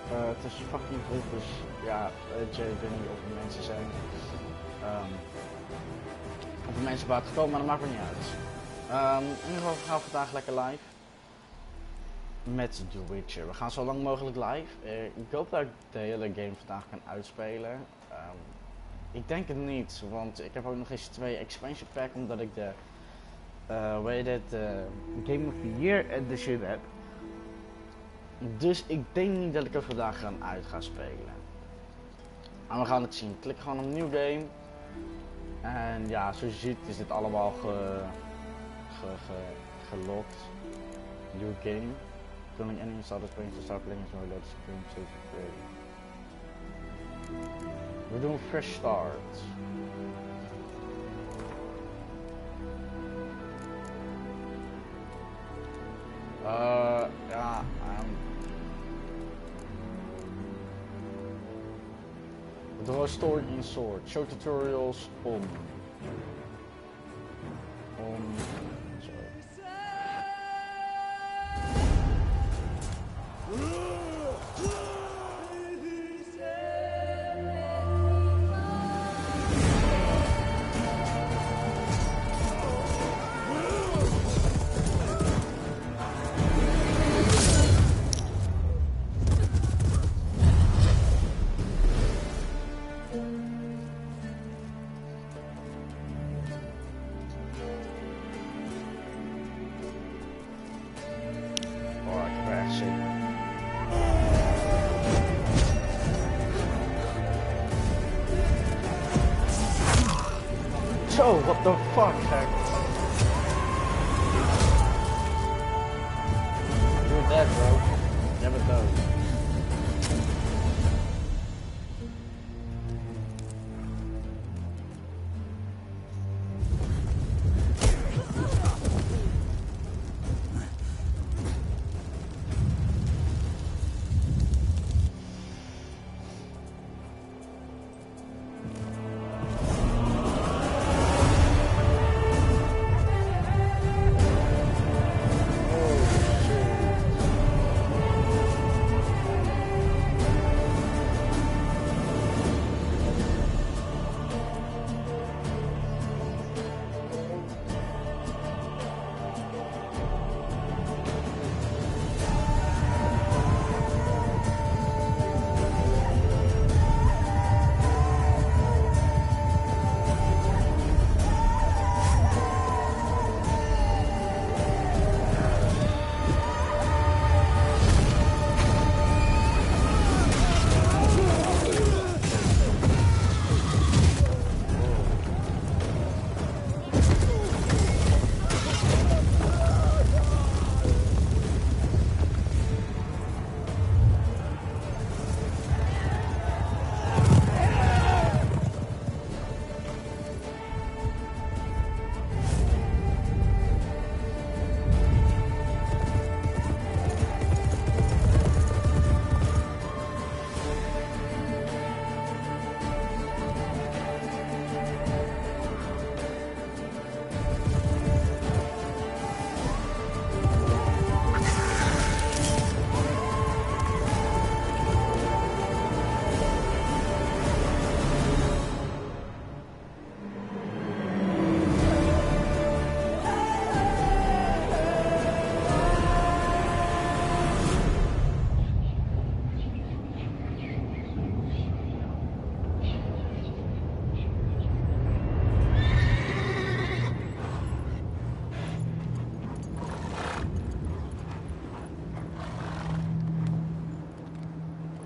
Het is fucking druk, dus ja, weet je, ik weet niet of er mensen zijn. Of er mensen buiten komen, maar dat maakt me niet uit. In ieder geval, we gaan vandaag lekker live. Met The Witcher. We gaan zo lang mogelijk live. Ik hoop dat ik de hele game vandaag kan uitspelen. Ik denk het niet, want ik heb ook nog eens 2 expansion pack, omdat ik de Game of the Year edition heb. Dus ik denk niet dat ik er vandaag uit ga spelen. Maar we gaan het zien. Klik gewoon op nieuw game. En ja, zoals je ziet is dit allemaal gelokt. New game. Killing enemies started playing to start playing is more load screen save play. We doen fresh start. Ja, draw a story in soort. Show tutorials on. Zo, what the fuck, gek. You're dead, bro. Jij bent dood.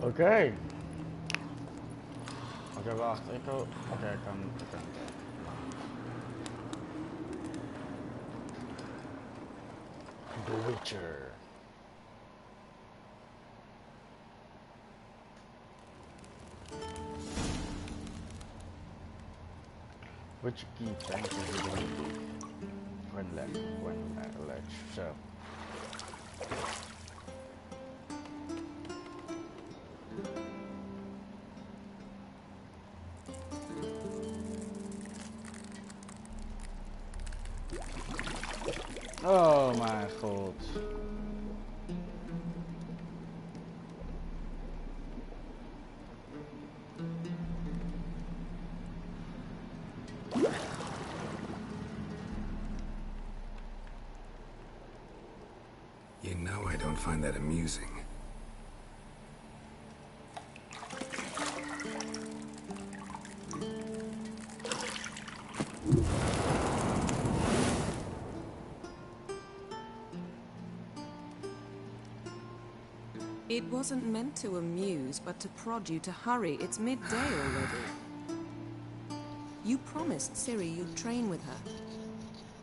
Oké, wacht. Ik kan. The Witcher. Witcher key, thank you for the when ledge. Zo. Oh mijn god. don't find that amusing. It wasn't meant to amuse, but to prod you to hurry. It's midday already. You promised Ciri you'd train with her.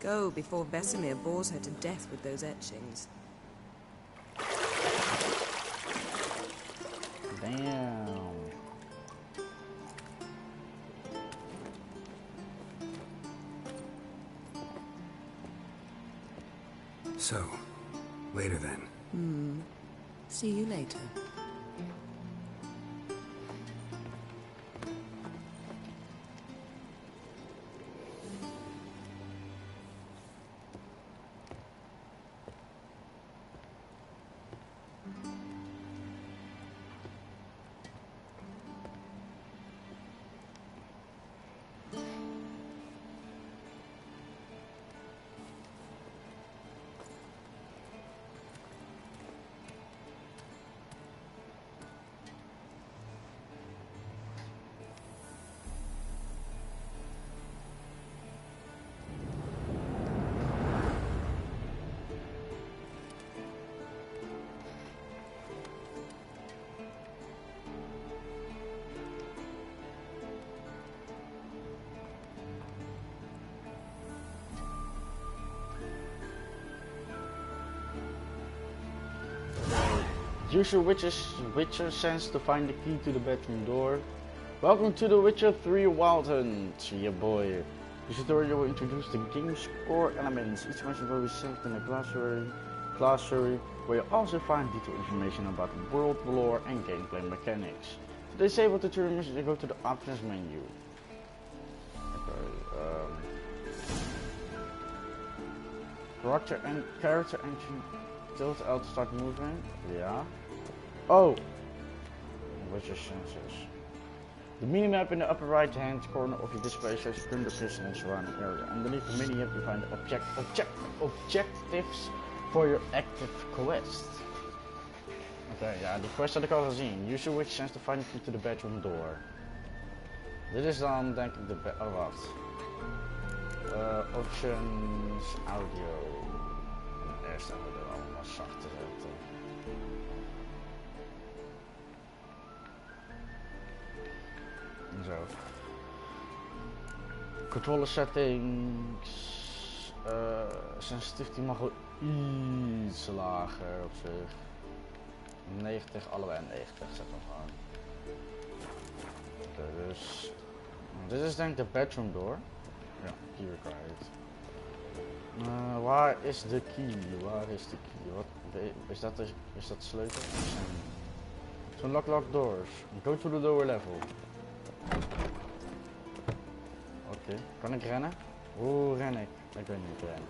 Go before Vesemir bores her to death with those etchings. Damn. So, later then. See you later. Use your Witcher sense to find the key to the bedroom door. Welcome to the Witcher 3 Wild Hunt, yeah boy. This tutorial will introduce the game's core elements. Each mission will be saved in a glossary where you also find detailed information about the world, lore and gameplay mechanics. To disable the tutorial mission, you go to the options menu. Okay, character engine. Tilt L to start moving. Yeah. Oh! What's your senses? The minimap in the upper right hand corner of your display shows your current location and surrounding area. Underneath the minimap you find the objectives for your active quest. Oké, ja, die quest had ik al gezien. Use your witch sense to find the key to the bedroom door. Dit is dan denk ik de oh wacht. Options, audio. Eerst hebben we er allemaal zacht te zetten. Zo. Controller settings. Sensitivity mag wel iets lager op zich. 90, allebei 90, zet hem gewoon. Oké, dus. Dit is denk ik de bedroom door. Ja, key required. Waar is de key? Waar is de key? Wat is dat de sleutel? Zo'n lock doors. Go to the lower level. Oké, kan ik rennen? Hoe ren ik? Ik weet niet rennen.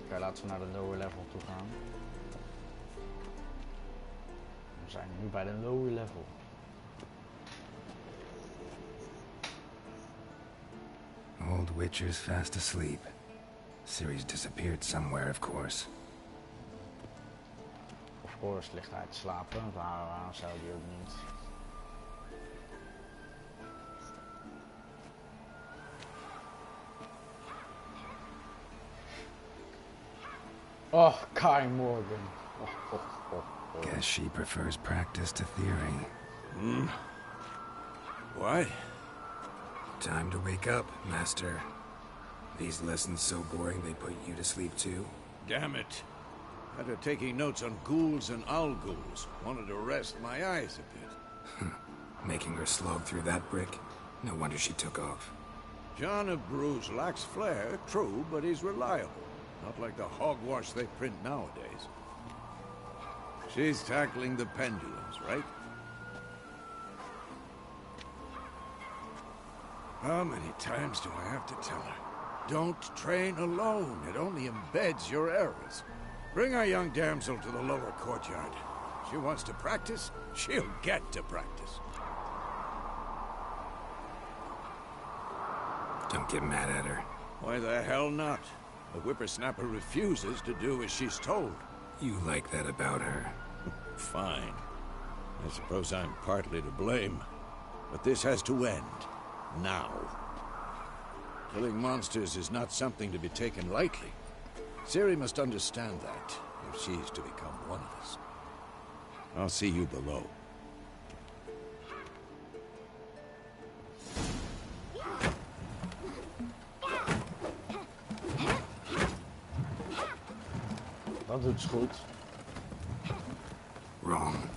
Oké, laten we naar de lower level toe gaan. We zijn nu bij de lower level. Old Witcher's fast asleep. Ciri's disappeared somewhere, of course. Of course ligt hij te slapen, waarom zou die ook niet? Oh, Kai Morgan. Guess she prefers practice to theory. What? Time to wake up, Master. These lessons so boring they put you to sleep too? Damn it. Had her taking notes on ghouls and owl ghouls. Wanted to rest my eyes a bit. Making her slog through that brick? No wonder she took off. John of Bruges lacks flair, true, but he's reliable. Not like the hogwash they print nowadays. She's tackling the pendulums, right? How many times do I have to tell her? Don't train alone. It only embeds your errors. Bring our young damsel to the lower courtyard. She wants to practice, she'll get to practice. Don't get mad at her. Why the hell not? The whippersnapper refuses to do as she's told. You like that about her? Fine. I suppose I'm partly to blame. But this has to end. Now. Killing monsters is not something to be taken lightly. Ciri must understand that, if she's to become one of us. I'll see you below. Dat doet ze goed. Wrong.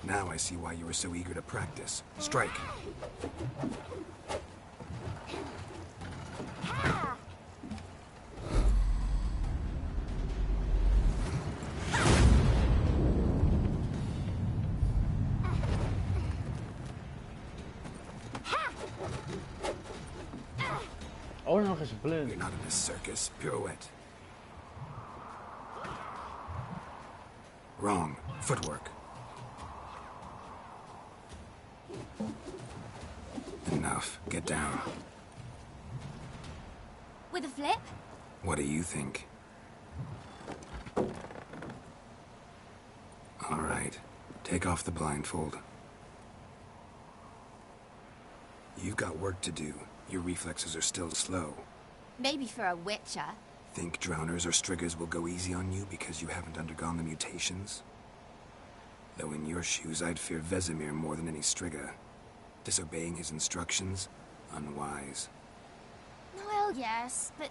Now I see why you were so eager to practice. Strike. Oh, nog eens blind. You're not in this circus. Pirouette. Wrong. Footwork. Enough. Get down. With a flip? What do you think? All right. Take off the blindfold. You've got work to do. Your reflexes are still slow. Maybe for a witcher. Think drowners or striggers will go easy on you because you haven't undergone the mutations? Though in your shoes, I'd fear Vesemir more than any strigger. Disobeying his instructions? Unwise. Well, yes, but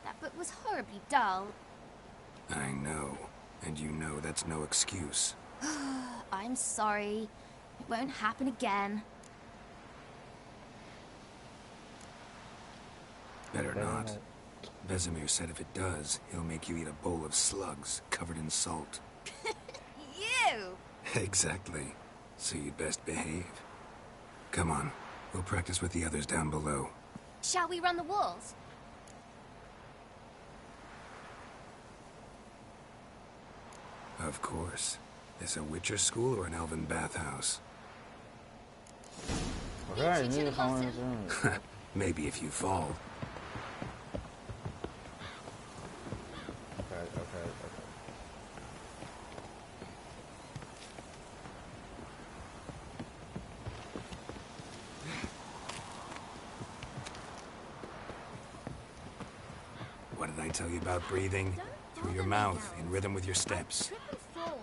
that book was horribly dull. I know. And you know that's no excuse. I'm sorry. It won't happen again. Better not. Vesemir said if it does, he'll make you eat a bowl of slugs covered in salt. You! Exactly. So you'd best behave. Come on. We'll practice with the others down below. Shall we run the walls? Of course. This a Witcher school or an elven bathhouse? Oké, nu gaan we het doen. Maybe if you fall. Oké. What did I tell you about breathing? Through your mouth, in rhythm with your steps. Trip and fall.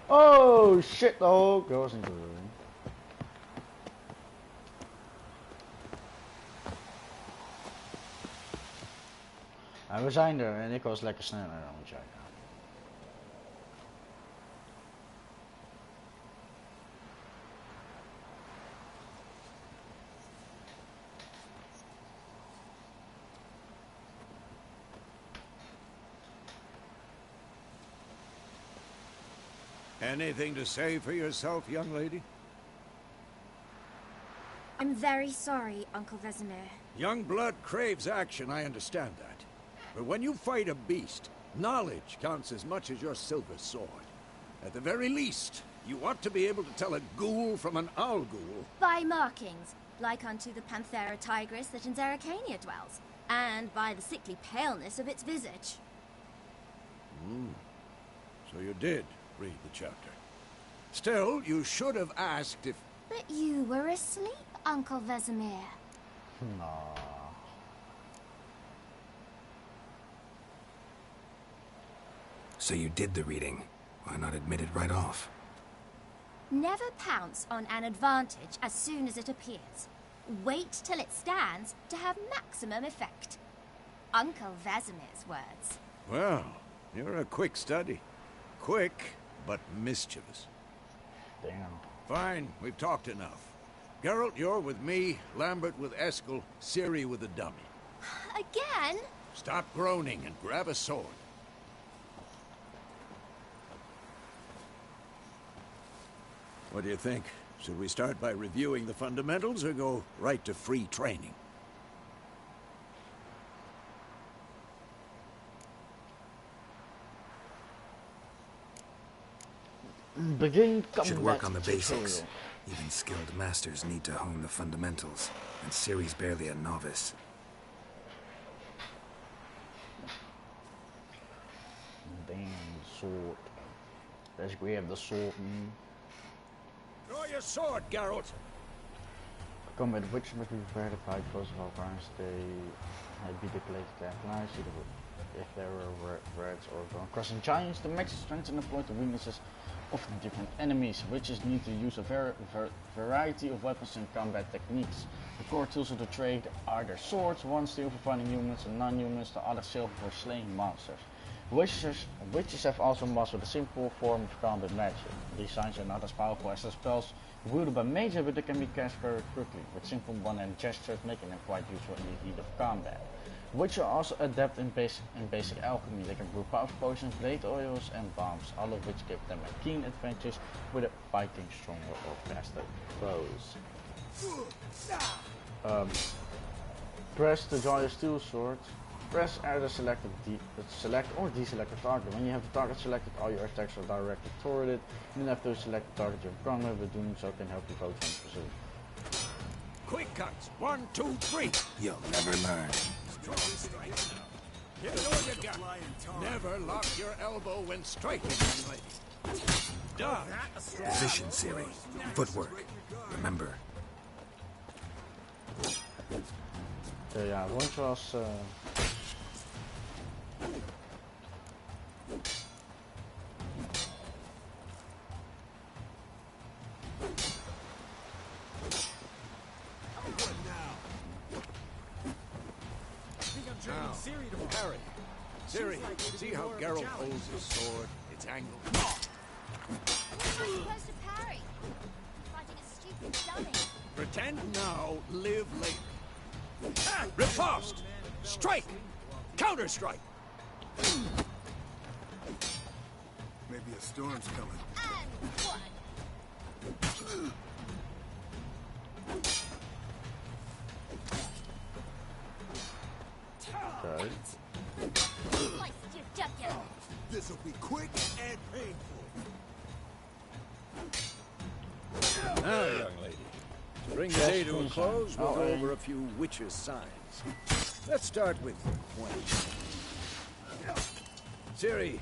Oh shit, oh, dat was niet de bedoeling. En we zijn er en ik was lekker sneller dan jij. Anything to say for yourself, young lady? I'm very sorry, Uncle Vesemir. Young blood craves action, I understand that. But when you fight a beast, knowledge counts as much as your silver sword. At the very least, you ought to be able to tell a ghoul from an owl ghoul. By markings, like unto the Panthera tigris that in Zerrikania dwells, and by the sickly paleness of its visage. So you did read the chapter. Still, you should have asked if... But you were asleep, Uncle Vesemir. Nah. So you did the reading. Why not admit it right off? Never pounce on an advantage as soon as it appears. Wait till it stands to have maximum effect. Uncle Vesemir's words. Well, you're a quick study. Quick, but mischievous. Damn. Fine, we've talked enough. Geralt, you're with me, Lambert with Eskel, Ciri with the dummy. Again? Stop groaning and grab a sword. What do you think? Should we start by reviewing the fundamentals or go right to free training? Begin combat Should work on the tutorial. basics. Even skilled masters need to hone the fundamentals, and Ciri's barely a novice. Damn, sword. Let's grab the sword. Draw your sword, Geralt. Combat witches must be prepared to fight close of all crimes. They be declared to capitalize if there were rats or gone crossing giants. The max strength and exploit the weaknesses of the different enemies. Witches need to use a variety of weapons and combat techniques. The core tools of the trade are their swords, one steel for fighting humans and non-humans, the other silver for slaying monsters. Witches have also mastered a simple form of combat magic. These signs are not as powerful as the spells wielded by mages, but they can be cast very quickly, with simple one-hand gestures making them quite useful in the heat of combat. Witches are also adept in basic alchemy. They can brew powerful potions, blade oils and bombs, all of which give them a keen advantage with fighting stronger or faster foes. Press to draw your steel sword. Press either select or deselect the target. When you have the target selected, all your attacks are directed toward it. You don't have to select the target you're combat, but doing so can help you vote from pursuit. Quick cuts. 1, 2, 3. You'll never learn. Give it all you got. Never lock your elbow when striking, young lady. Done. Position, Ciri. Footwork. Remember. Ja, rondje was... Harry. Ciri, see how Geralt holds his sword? It's angled. How am I supposed to parry? I'm fighting a stupid dummy. Pretend now, live later. Riposte! Strike! Counter-strike! Maybe a storm's coming. And one. Okay. Sliced your jugular. This'll be quick and painful. Now, young lady, to bring the day to a close, we'll go over a few witches' signs. Let's start with Quen. Ciri,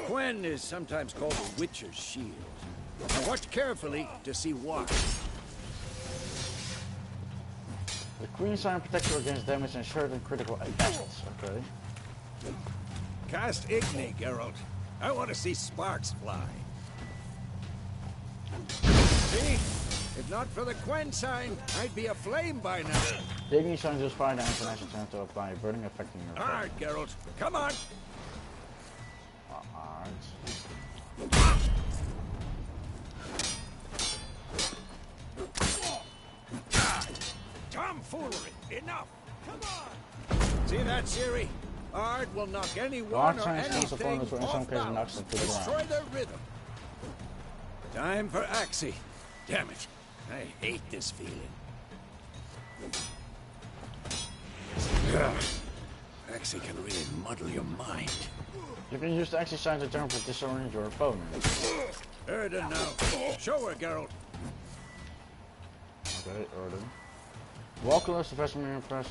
Quen is sometimes called a witcher's shield. Now watch carefully to see why. The Queen sign protects you against damage and certain critical attacks. Okay. Cast Igni, Geralt. I want to see sparks fly. See? If not for the Quen sign, I'd be aflame by now. The Igni sign deals fire damage and has a chance to apply a burning effect in your All right, Geralt. Come on. Alright. Tomfoolery. Enough. Come on. See that, Ciri? Ard will knock anyone or signs anything opponents will in some off cases knock balance. them to the Destroy ground. their rhythm. Time for Axie. Damn it. I hate this feeling. Axie can really muddle your mind. You can use the action sign to jump to disorient your opponent. Erden now. Show her, Geralt. Okay, Erden. Walk close to Vesemir and press.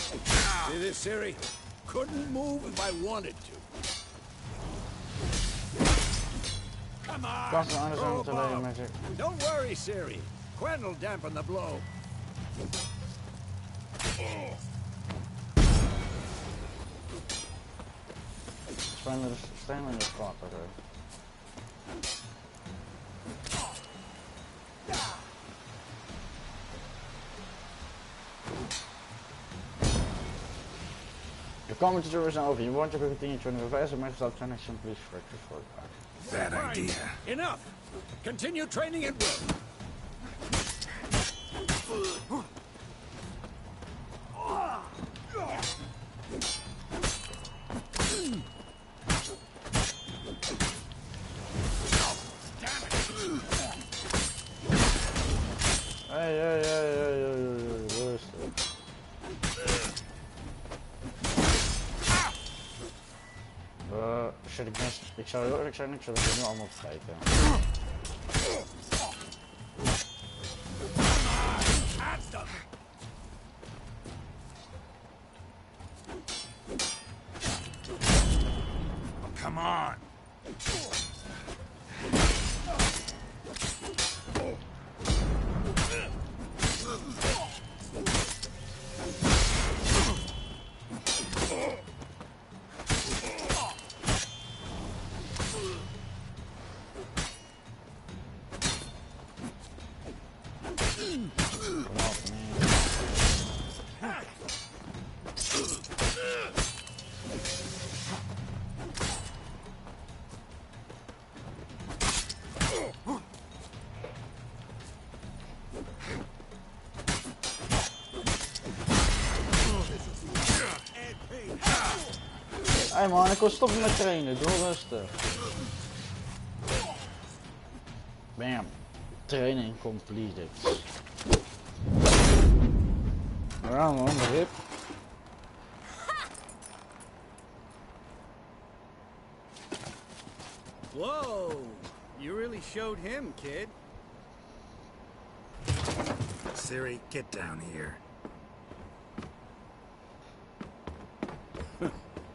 See this, Ciri? Couldn't move if I wanted to. Come on! Cast an throw a to lay bomb. magic. Don't worry, Ciri. Quen will dampen the blow. Stand in the spot, okay. The combat tutorial is now over. You want to continue training with eisen, maar stop training simply for Bad idea. Enough. Continue training at will. Ik zou heel eerlijk zijn, ik zou het nu allemaal vergeten. Come on. Hé man, ik wil stoppen met trainen, doe rustig. Bam. Training completed. Ja man, rip. Whoa! You really showed him, kid. Siri, get down here.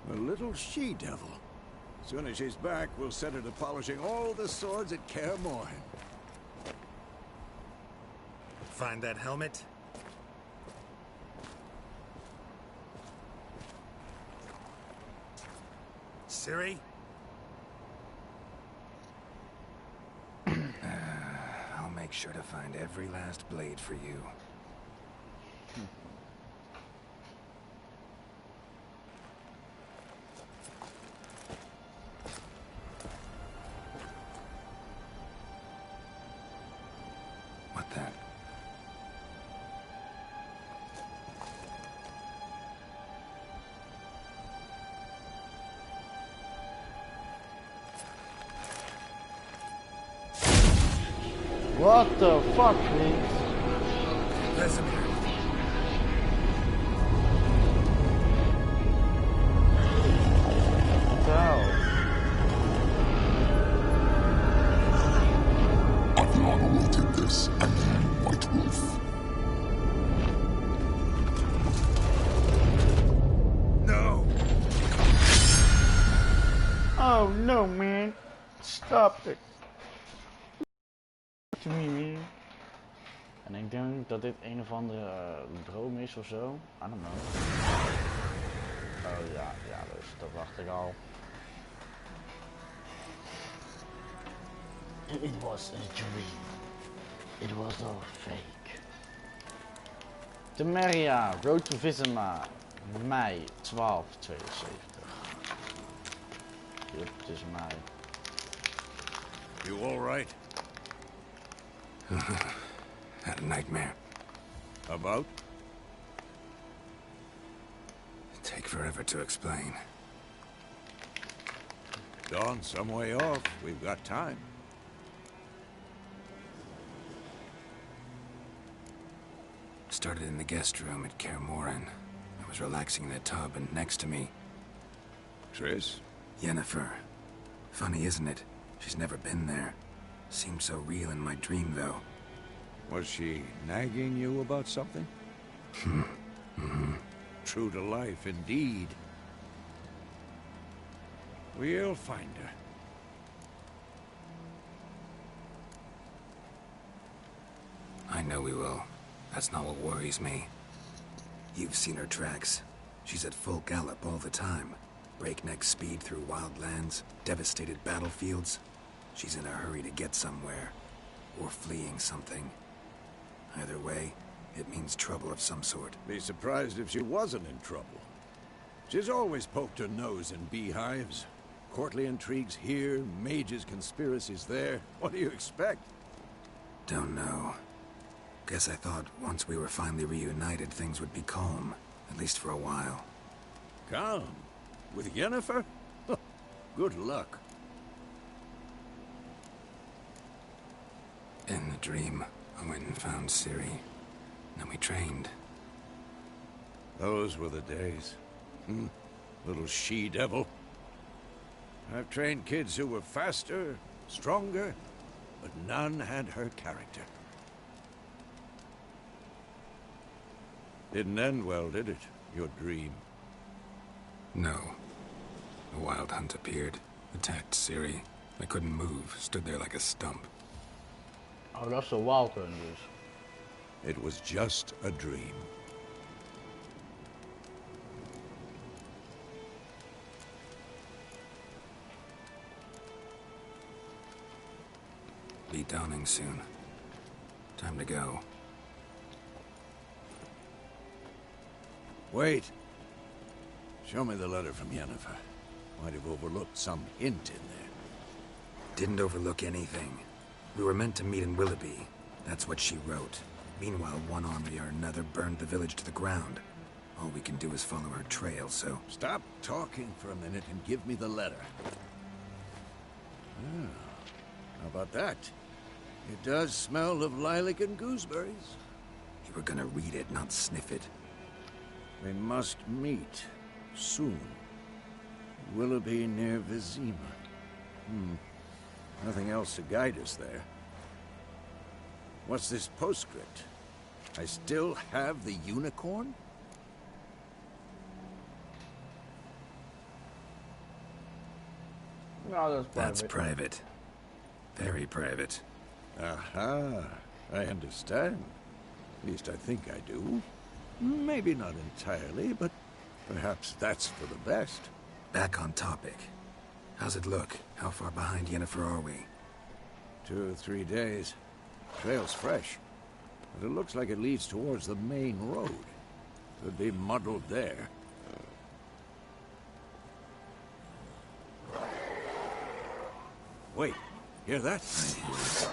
A little she-devil. As soon as she's back, we'll set her to polishing all the swords at Kaer Morhen. Find that helmet? Siri? I'll make sure to find every last blade for you. What then? What the fuck, man? Vesemir. What the hell? Adriana will take this, and then White Wolf. No! Oh no, man. Stop it. To me, man. En ik denk dat dit een of andere droom is of zo. I don't know. Oh ja, dus dat dacht ik al. It was a dream. It was all fake. Temeria, Road to Vizima, mei 12, 72. Yep, het is mei. You all right? Had a nightmare. About? Take forever to explain. Gone some way off. We've got time. Started in the guest room at Kaer Morhen. I was relaxing in the tub, and next to me, Triss? Yennefer. Funny, isn't it? She's never been there. Seemed so real in my dream, though. Was she nagging you about something? True to life, indeed. We'll find her. I know we will. That's not what worries me. You've seen her tracks. She's at full gallop all the time. Breakneck speed through wild lands, devastated battlefields. She's in a hurry to get somewhere. Or fleeing something. Either way, it means trouble of some sort. Be surprised if she wasn't in trouble. She's always poked her nose in beehives. Courtly intrigues here, mages' conspiracies there. What do you expect? Don't know. Guess I thought once we were finally reunited, things would be calm. At least for a while. Calm? With Yennefer? Good luck. In the dream, I went and found Ciri. Then we trained. Those were the days. Little she-devil. I've trained kids who were faster, stronger, but none had her character. Didn't end well, did it? Your dream? No. A wild hunt appeared, attacked Ciri. I couldn't move, stood there like a stump. Oh, dat is een wild hunt dus. It was just a dream. Be dawning soon. Time to go. Wait. Show me the letter from Yennefer. Might have overlooked some hint in there. Didn't overlook anything. We were meant to meet in Willoughby. That's what she wrote. Meanwhile, one army or another burned the village to the ground. All we can do is follow her trail, so... Stop talking for a minute and give me the letter. Ah, how about that? It does smell of lilac and gooseberries. You were gonna read it, not sniff it. We must meet. Soon. Willoughby near Vizima. Nothing else to guide us there. What's this postscript? I still have the unicorn? No, That's private. Very private. Aha, I understand. At least I think I do. Maybe not entirely, but perhaps that's for the best. Back on topic. How's it look? How far behind Yennefer are we? 2 or 3 days. Trail's fresh, but it looks like it leads towards the main road. Could be muddled there. Wait, hear that? I hear it.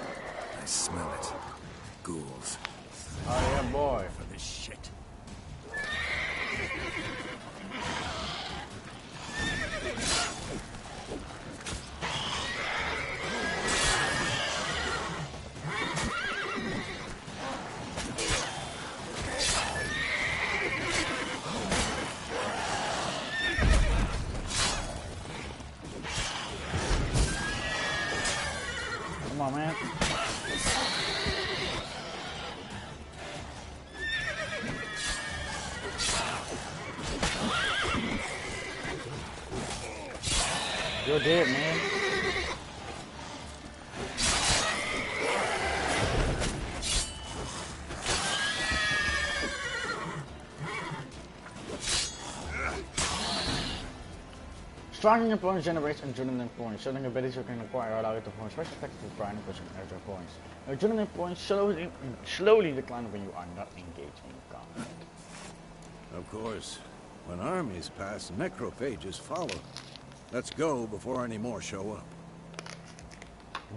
I smell it. Ghouls. Oh yeah, boy. For this shit. Come on, man. You're dead, man. Striking opponents generates adrenaline points. Certain abilities you can acquire allow you to perform special attacks to try and push extra points. Adrenaline points slowly decline when you are not engaged in combat. Of course, when armies pass, necrophages follow. Let's go before any more show up.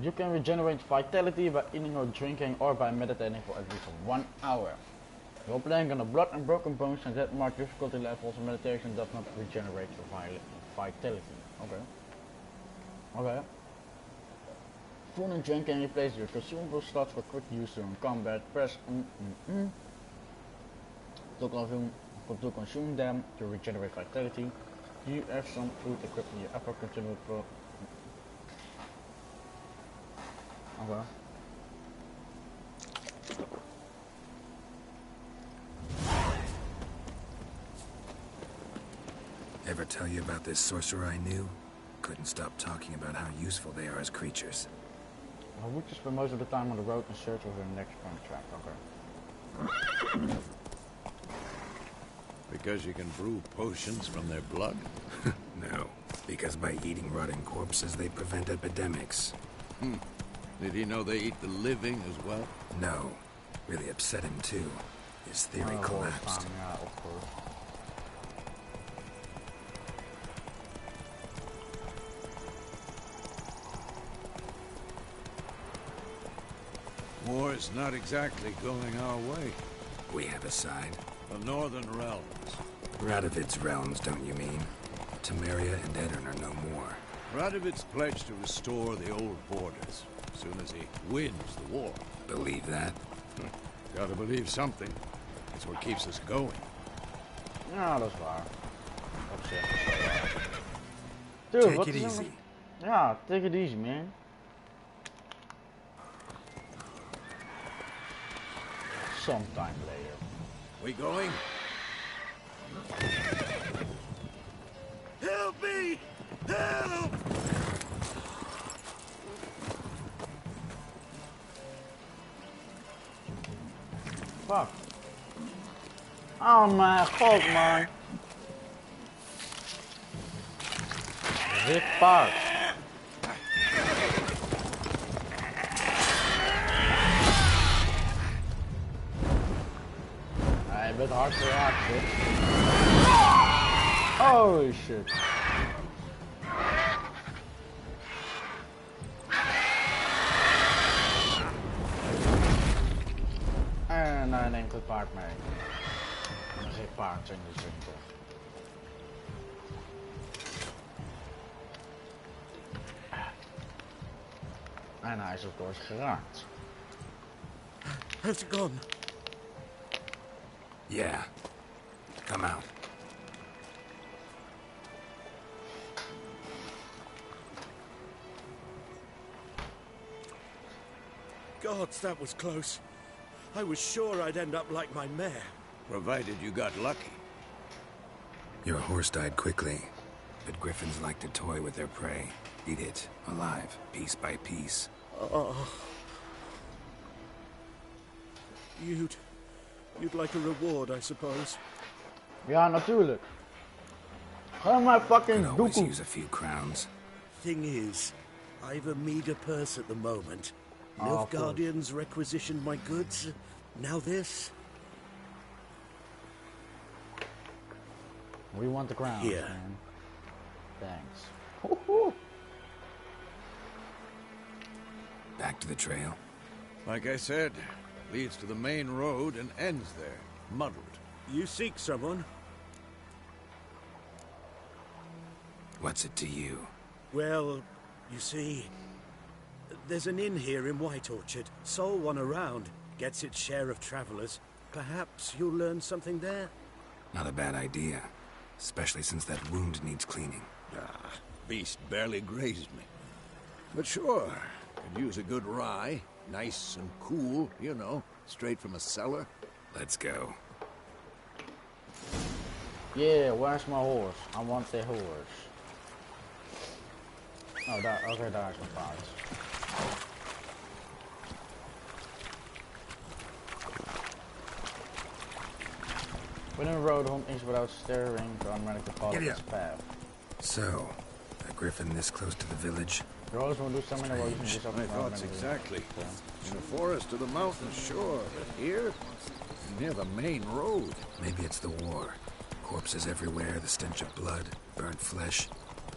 You can regenerate vitality by eating or drinking or by meditating for at least 1 hour. While playing on a blood and broken bones and that mark difficulty levels, meditation does not regenerate your vitality. Okay. Okay. Food and drink can replace your consumable slots for quick use during combat. Press to consume them to regenerate vitality. You have some food equipped in your upper consumable. Okay. Ever tell you about this sorcerer I knew? Couldn't stop talking about how useful they are as creatures. I would just spend most of the time on the road in search of your next contract. Okay. Because you can brew potions from their blood? No, because by eating rotting corpses they prevent epidemics. Did he know they eat the living as well? No. Really upset him too. His theory collapsed. Yeah, of course. War's not exactly going our way. We have a side. The Northern Realms. Radovid's realms, don't you mean? Temeria and Edirn are no more. Radovid's pledged to restore the old borders as soon as he wins the war. Believe that? Gotta believe something. It's what keeps us going. Ja, dat is waar. Op zich is dat waar. Dude, Take wat it is easy. Yeah, take it easy, man. Sometime later. We going? Help me! Help! Fuck. Oh my god, man. Dit paard. Hij bent hard geraakt, hè. Holy shit. En hij neemt het paard mee. En geen paard in de winkel. En hij is of course geraakt. How's it gone? Yeah. Come out. Gods, that was close. I was sure I'd end up like my mare. Provided you got lucky. Your horse died quickly, but griffins like to toy with their prey. Eat it, alive, piece by piece. Oh. You'd like a reward, I suppose. Ja, natuurlijk. Gewoon maar fucking Could always doekoe. use a few crowns. Thing is, I've a meager purse at the moment. Oh, of course. Nilfgaardians requisitioned my goods. Now this. We want the crown, Here. man. Thanks. Woohoo. Back to the trail. Like I said, leads to the main road and ends there. Muddled. You seek someone? What's it to you? Well, you see, there's an inn here in White Orchard. Sole one around. Gets its share of travelers. Perhaps you'll learn something there? Not a bad idea. Especially since that wound needs cleaning. Ah, beast barely grazed me. But sure, could use a good rye. Nice and cool, you know, straight from a cellar. Let's go. Yeah, where's my horse? I want the horse. Oh, daar, oké, daar is mijn paard. When a road home is without steering, to automatically follow Giddy its up. path. So, a griffin this close to the village? You always want to do something where you can do something My thoughts automatically. exactly. In the forest or the mountains, sure, but here, near the main road. Maybe it's the war. Corpses everywhere, the stench of blood, burnt flesh.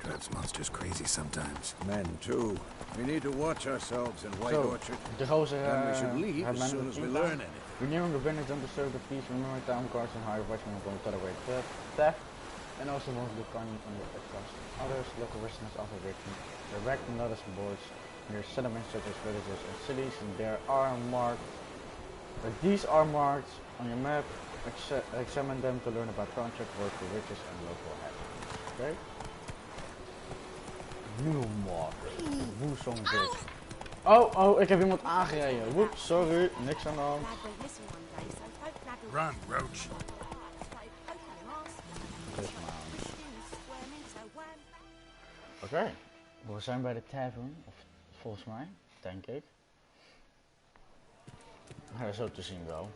Drives monsters crazy sometimes. Men, too. We need to watch ourselves in White So, Orchard. de gozer And we should leave had as soon as we learn anything. Renewing the village don't disturb the peace, remember town cards and higher watchmen are going to tolerate theft, and also most of the cunning on the trust. Others, local residents also written direct notice boards near settlements such as villages and cities, and these are marked on your map. Examine them to learn about contract work for riches and local happenings. Okay? Nieuwmarkt. Woesong dit. Oh, ik heb iemand aangereden. Woeps, sorry. Niks aan de hand. Run, Roach. Oké, we zijn bij de tavern, of volgens mij, denk ik. Ja, zo te zien wel.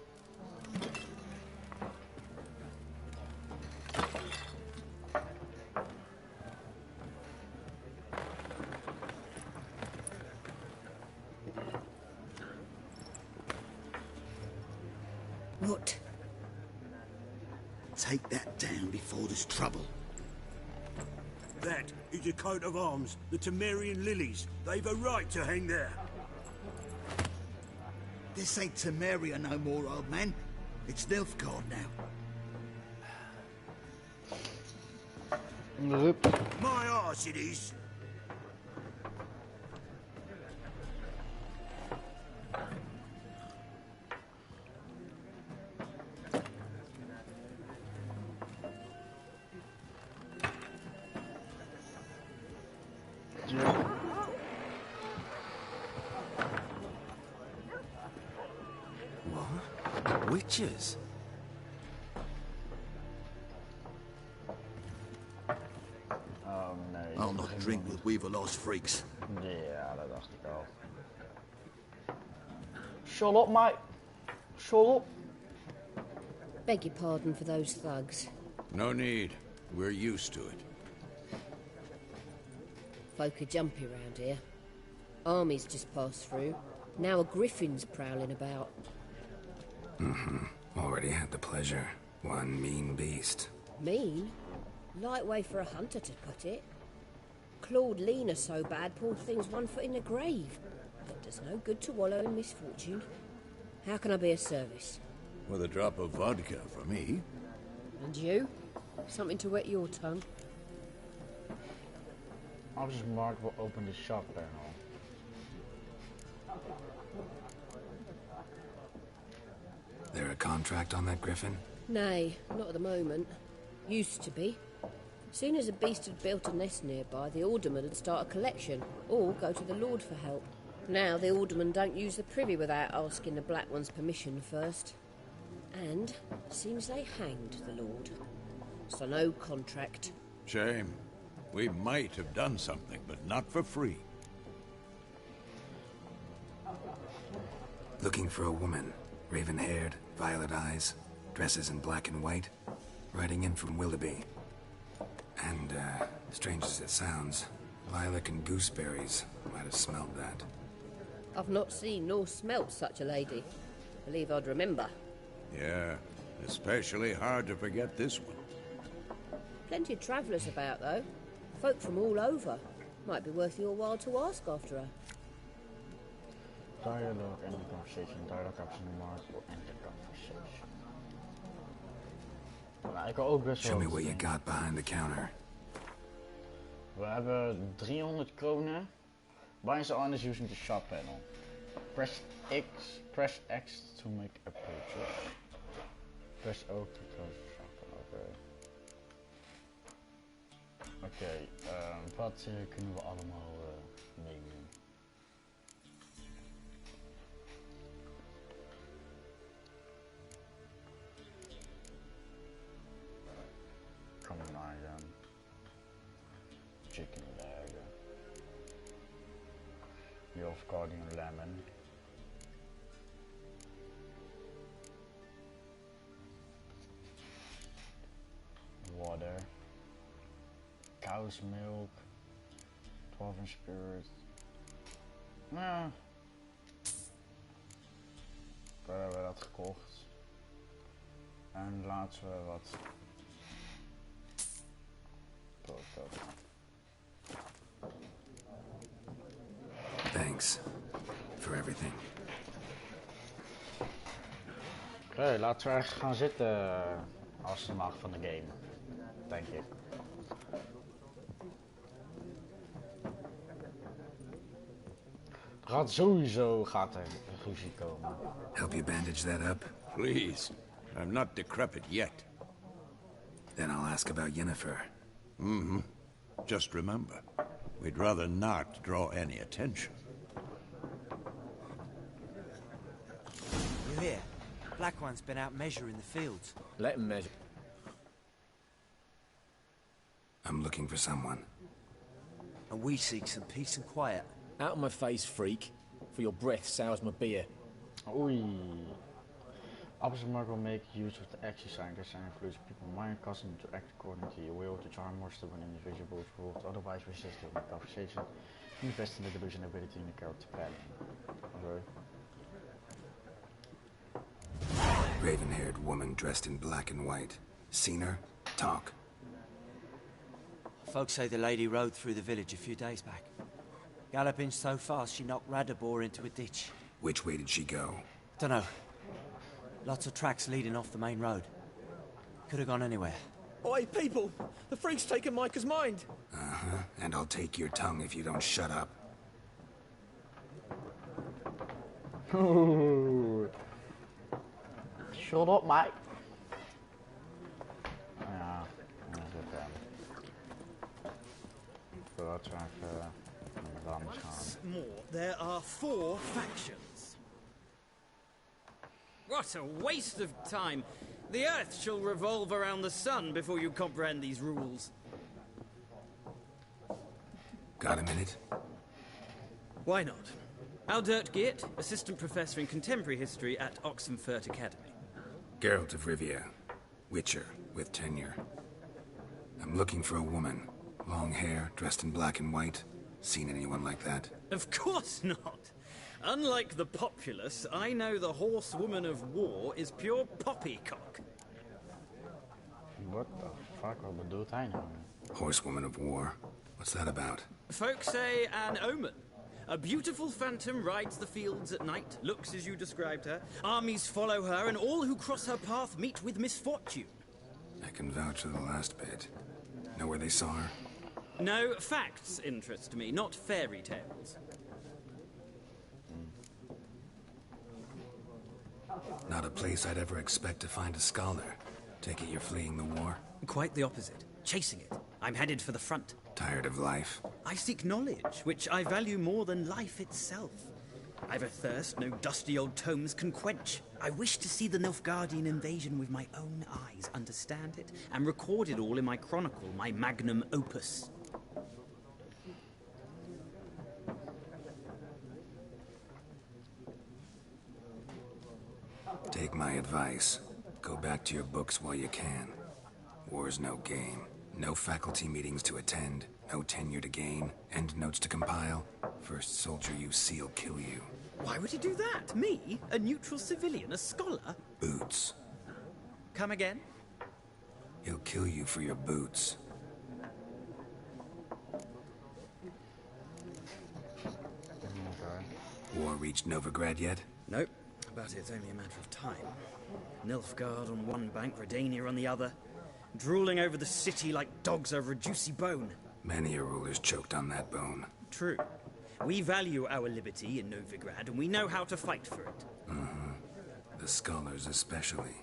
What? Take that down before there's trouble. That is a coat of arms, the Temerian lilies. They've a right to hang there. This ain't Temeria no more, old man. It's Nilfgaard now. My arse it is. witches. Oh nee. I'll not drink with weaver-lost freaks. Ja, dat dacht ik al. Shut up, mate. Shut up. Beg your pardon for those thugs. No need. We're used to it. Folk are jumpy round here. Armies just passed through. Now a griffin's prowling about. Already had the pleasure. One mean beast. Mean? Light way for a hunter to put it. Clawed Lena so bad, poor thing's 1 foot in the grave. But does no good to wallow in misfortune. How can I be of service? With a drop of vodka for me. And you? Something to wet your tongue? Officer Mark will open the shop panel. There a contract on that griffin? Nay, not at the moment. Used to be. Soon as a beast had built a nest nearby, the alderman would start a collection, or go to the Lord for help. Now the alderman don't use the privy without asking the Black One's permission first. And seems they hanged the Lord. So no contract. Shame. We might have done something, but not for free. Looking for a woman. Raven-haired, violet eyes, dresses in black and white. Riding in from Willoughby. And, strange as it sounds, lilac and gooseberries might have smelled that. I've not seen nor smelt such a lady. Believe I'd remember. Yeah, especially hard to forget this one. Plenty of travellers about, though. Folk from all over. Might be worth your while to ask after her. Dialogue and the conversation. Dialogue option Mark will end the conversation. Nou, ik kan ook best wel. Show me what you got behind the counter. We hebben 300 kronen. Buy so on is using the shop panel. Press X to make a purchase. Press O to close the shop panel. Oké, wat kunnen we allemaal nemen? Come on, chicken leg. You've got lemon. Water. Cow's milk. 12 spirit. Nou. Daar hebben we dat gekocht. En laten we wat. Thanks for everything. Oké, laten we ergens gaan zitten als het mag van de game, denk ik. Gaat er ruzie komen. Help you bandage that up? Please. I'm not decrepit yet. Then I'll ask about Yennefer. Just remember, we'd rather not draw any attention. You hear? Black One's been out measuring the fields. Let him measure. I'm looking for someone. And we seek some peace and quiet. Out of my face, freak. For your breath sours my beer. Oei. Opposite Mark will make use of the action sign. This sign includes people mind custom to act according to your will, to charm or stubborn individual is ruled, otherwise resist in the conversation. Invest in the delusion ability in the character pattern. Okay. Raven-haired woman dressed in black and white. Seen her? Talk. Folks say the lady rode through the village a few days back. Galloping so fast she knocked Radabor into a ditch. Which way did she go? Dunno. Lots of tracks leading off the main road. Could have gone anywhere. Oi, people! The freak's taken Micah's mind! And I'll take your tongue if you don't shut up. Shut up, mate. Ja, dat is het dan. Voordat we even naar de dames gaan. More, there are 4 factions. What a waste of time. The Earth shall revolve around the sun before you comprehend these rules. Got a minute? Why not? Aldert Geert, Assistant Professor in Contemporary History at Oxenfurt Academy. Geralt of Rivia. Witcher, with tenure. I'm looking for a woman. Long hair, dressed in black and white. Seen anyone like that? Of course not. Unlike the populace, I know the horsewoman of war is pure poppycock. What the fuck, wat bedoelt hij nou? Horsewoman of war? What's that about? Folks say an omen. A beautiful phantom rides the fields at night, looks as you described her. Armies follow her, and all who cross her path meet with misfortune. I can vouch for the last bit. Know where they saw her? No, facts interest me, not fairy tales. Not a place I'd ever expect to find a scholar. Take it you're fleeing the war? Quite the opposite. Chasing it. I'm headed for the front. Tired of life? I seek knowledge, which I value more than life itself. I've a thirst no dusty old tomes can quench. I wish to see the Nilfgaardian invasion with my own eyes, understand it, and record it all in my chronicle, my magnum opus. Take my advice. Go back to your books while you can. War's no game. No faculty meetings to attend. No tenure to gain. End notes to compile. First soldier you see'll kill you. Why would he do that? Me? A neutral civilian? A scholar? Boots. Come again? He'll kill you for your boots. War reached Novigrad yet? Nope. But it's only a matter of time. Nilfgaard on one bank, Redania on the other. Drooling over the city like dogs over a juicy bone. Many a ruler's choked on that bone. True. We value our liberty in Novigrad, and we know how to fight for it. The scholars especially.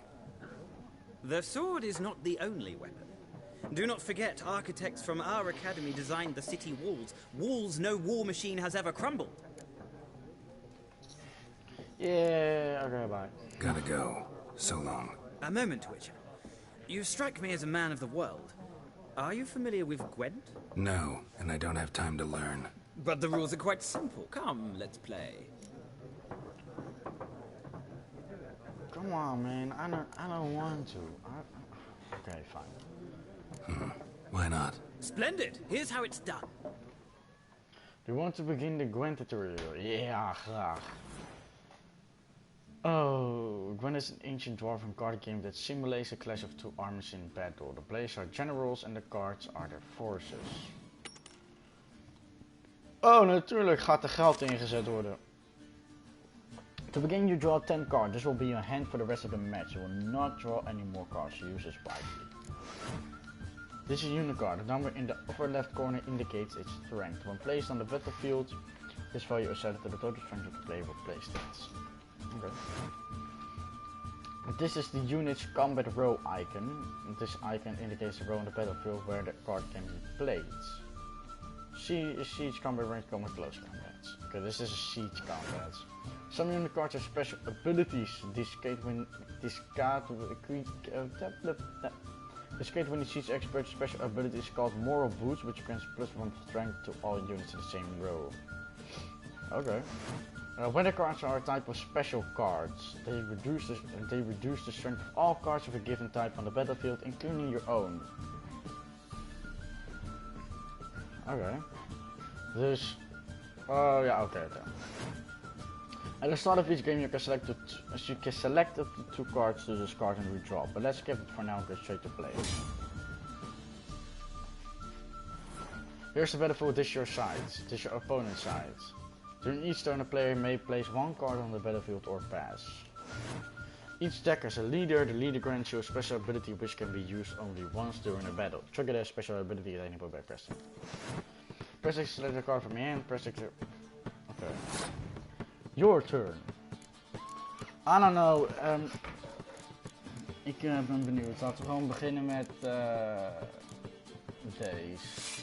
The sword is not the only weapon. Do not forget, architects from our academy designed the city walls. Walls no war machine has ever crumbled. Yeah, okay, bye. Gotta go. So long. A moment, Witcher. You strike me as a man of the world. Are you familiar with Gwent? No, and I don't have time to learn. But the rules are quite simple. Come, let's play. Come on, man. I don't want to. Okay, fine. Why not? Splendid. Here's how it's done. Do you want to begin the Gwent tutorial? Yeah, graag. Oh, Gwent is an ancient dwarven card game that simulates a clash of two armies in battle. The players are generals and the cards are their forces. Oh, natuurlijk gaat er geld ingezet worden. To begin, you draw 10 cards. This will be your hand for the rest of the match. You will not draw any more cards. Use this wisely. This is a unicard. The number in the upper left corner indicates its strength. When placed on the battlefield, this value is added to the total strength of the player with play stats. Okay. This is the unit's combat row icon. This icon indicates the row on the battlefield where the card can be played. Siege combat, range combat, close combats. Okay, this is a siege combat. Some unit cards have special abilities. Discard when the siege expert's special ability is called Moral Boots, which grants +1 strength to all units in the same row. Okay. Weather cards are a type of special cards. They reduce the strength of all cards of a given type on the battlefield, including your own. Okay. Dus... Oh yeah, okay. At the start of each game you can select up to 2 cards to discard and redraw, but let's skip it for now and go straight to play. Here's the battlefield, this is your side, this is your opponent's side. During each turn a player may place 1 card on the battlefield or pass. Each deck has a leader. The leader grants you a special ability which can be used only once during a battle. Trigger the special ability at any point by pressing. Press X to select a card from your hand, press X to... Okay. Your turn. I don't know, ik ben benieuwd. Laten we gewoon beginnen met deze.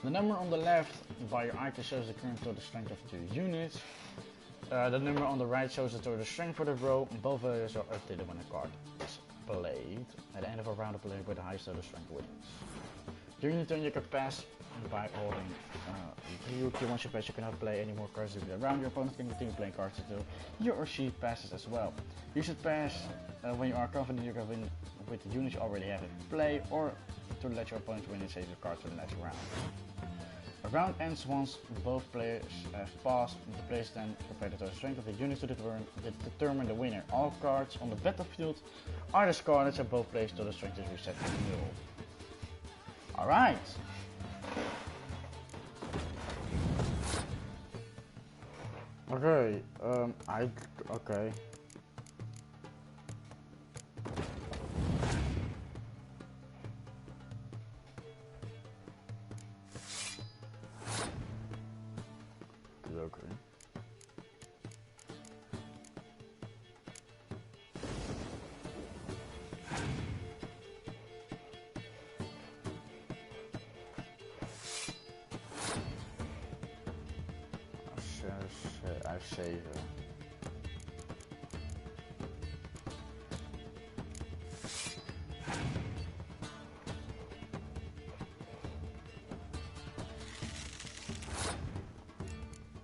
The number on the left by your item shows the current total strength of 2 units. The number on the right shows the total strength for the row. Both values are updated when a card is played. At the end of a round, the player with the highest total strength wins. During the turn, you can pass by holding Q. Once you pass, you cannot play any more cards during the round. Your opponent can continue playing cards until he or she passes as well. You should pass when you are confident you can win with the units you already have in play, or to let your opponent win and save your cards for the next round. A round ends once both players have passed. The players then compare the total strength of the units to determine the winner. All cards on the battlefield are discarded, so both players' total strength is reset to 0. Alright. Okay, okay. Hij heeft 7.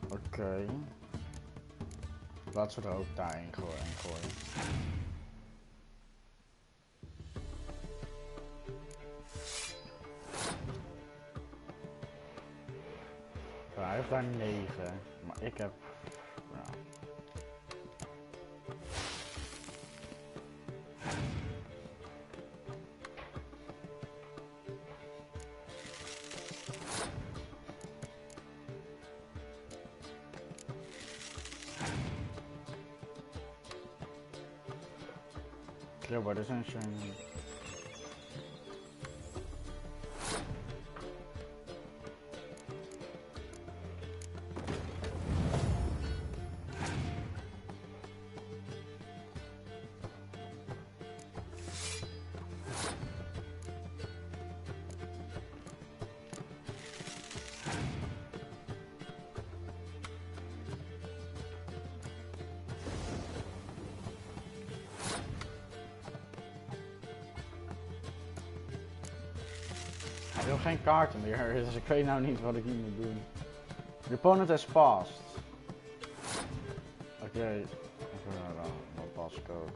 Oké. Laten we er ook daarin gooien. Hij heeft daar 9, maar ik heb... Ja. Ja, maar er zijn zo'n... Ik heb geen kaarten meer, dus ik weet nou niet wat ik hier moet doen. The opponent has passed. Oké, even dan pascode.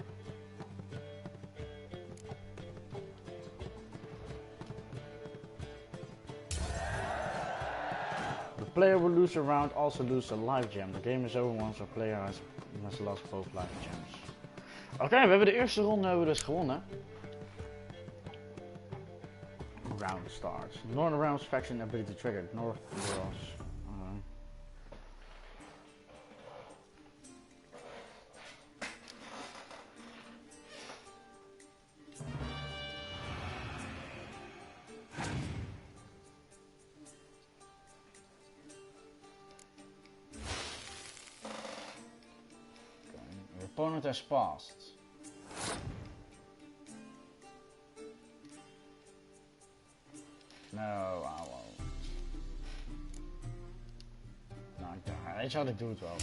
The player will lose a round, also lose a life gem. The game is over once a player has lost both life gems. Oké, we hebben de eerste ronde dus gewonnen. Round starts. Northern rounds faction ability triggered. North draws. The opponent has passed. No, I won't. Nou, weet je wat, ik doe het wel.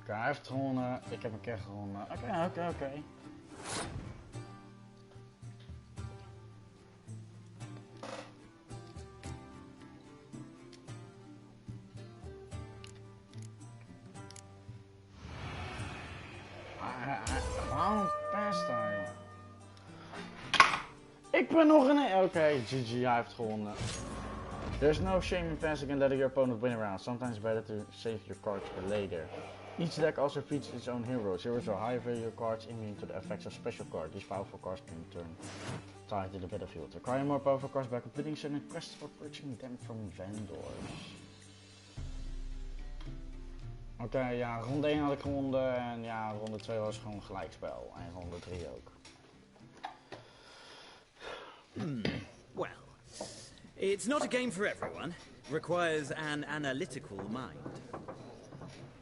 Oké, hij heeft gewonnen, ik heb een keer gewonnen. Oké. Waarom past hij? Ik ben nog een... Oké, GG, hij heeft gewonnen. There's no shame in passing and letting your opponent win a round. Sometimes it's better to save your cards for later. Each deck also features its own heroes. Heroes are high value cards immune to the effects of special cards. These powerful cards can in turn tie to the battlefield. Acquire more powerful cards by completing certain quests for purchasing them from vendors. Oké, ja, ronde 1 had ik gewonnen en ja, ronde 2 was gewoon gelijkspel. En ronde 3 ook. Well, it's not a game for everyone. Requires an analytical mind.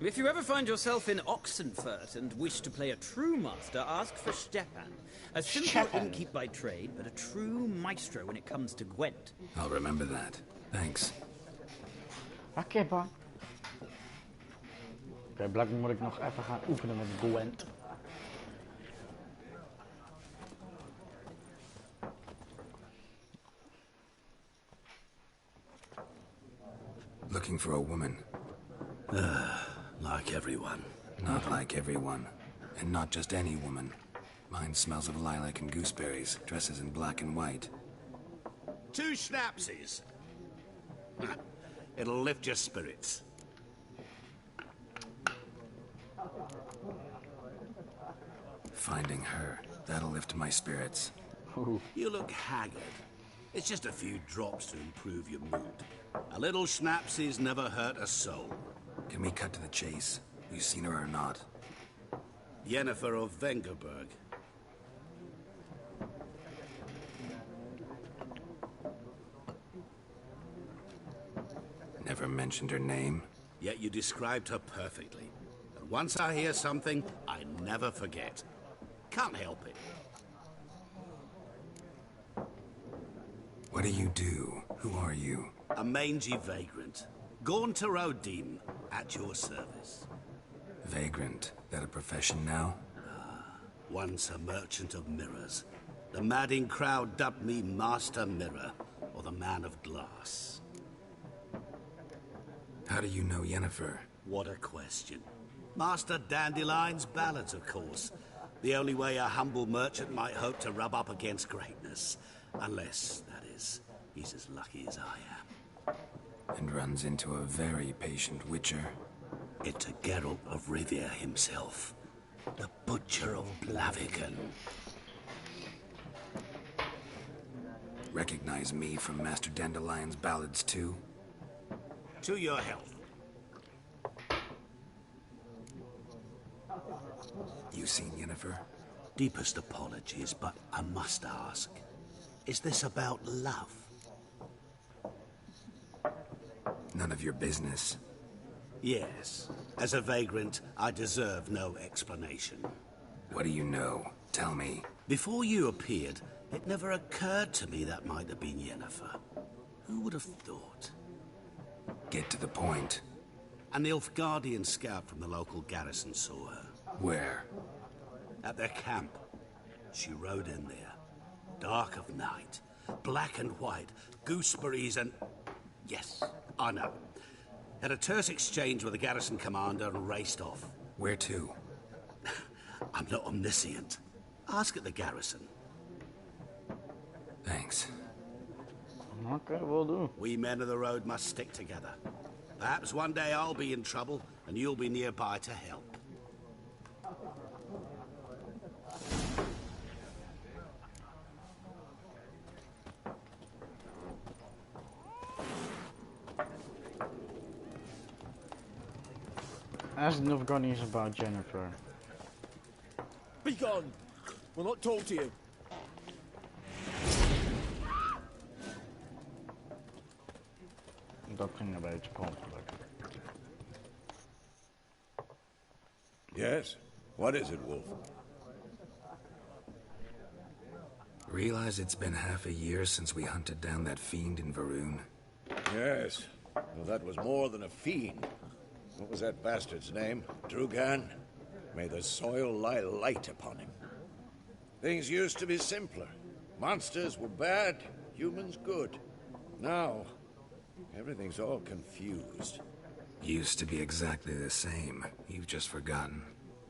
If you ever find yourself in Oxenfurt and wish to play a true master, ask for Stepan. A simple innkeep by trade, but a true maestro when it comes to Gwent. I'll remember that. Thanks. Oké, bang. Oké, blijkbaar moet ik nog even gaan oefenen met Gwent. Looking for a woman. Like everyone. Not like everyone. And not just any woman. Mine smells of lilac and gooseberries, dresses in black and white. 2 schnapsies. It'll lift your spirits. Finding her, that'll lift my spirits. You look haggard. It's just a few drops to improve your mood. A little schnapsies never hurt a soul. Can we cut to the chase? You seen her or not? Yennefer of Vengerberg. Never mentioned her name. Yet you described her perfectly. And once I hear something, I never forget. Can't help it. What do you do? Who are you? A mangy vagrant. Gone to Odin, at your service. Vagrant. That a profession now? Once a merchant of mirrors. The madding crowd dubbed me Master Mirror, or the Man of Glass. How do you know Yennefer? What a question. Master Dandelion's ballads, of course. The only way a humble merchant might hope to rub up against greatness. Unless, that is, he's as lucky as I am. And runs into a very patient witcher. It's a Geralt of Rivia himself. The Butcher of Blaviken. Recognize me from Master Dandelion's ballads too? To your health. You seen Yennefer? Deepest apologies, but I must ask. Is this about love? None of your business. Yes. As a vagrant, I deserve no explanation. What do you know? Tell me. Before you appeared, it never occurred to me that might have been Yennefer. Who would have thought? Get to the point. An Nilfgaardian scout from the local garrison saw her. Where? At their camp. She rode in there. Dark of night. Black and white. Gooseberries and... Yes, I know. Had a terse exchange with the garrison commander and raced off. Where to? I'm not omniscient. Ask at the garrison. Thanks. Okay, will do. We men of the road must stick together. Perhaps one day I'll be in trouble and you'll be nearby to help. Ask the Nilfgaardians about Yennefer. Be gone! We'll not talk to you. Dat ging een beetje per ongeluk. Yes? What is it, Wolf? Realize it's been half a year since we hunted down that fiend in Varun? Yes. Well, that was more than a fiend. What was that bastard's name? Drugan? May the soil lie light upon him. Things used to be simpler. Monsters were bad, humans good. Now, everything's all confused. Used to be exactly the same. You've just forgotten.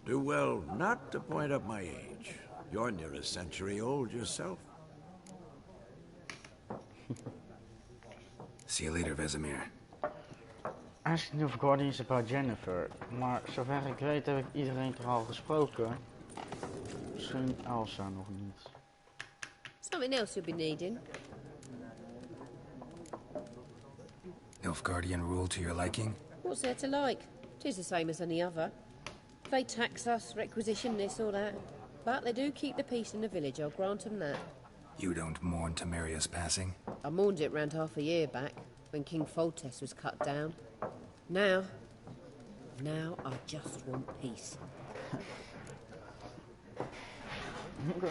Do well not to point up my age. You're near a century old yourself. See you later, Vesemir. Ask the Nilfgaardians about Yennefer. Maar zover ik weet heb ik iedereen toch al gesproken. Misschien Elsa nog niet. Something else you'll be needing. Nilfgaardian rule to your liking? What's there to like? 'Tis the same as any other. They tax us, requisition this or that. But they do keep the peace in the village, I'll grant them that. You don't mourn Temeria's passing? I mourned it round half a year back, when King Foltest was cut down. Now, Now I just want peace. Oké.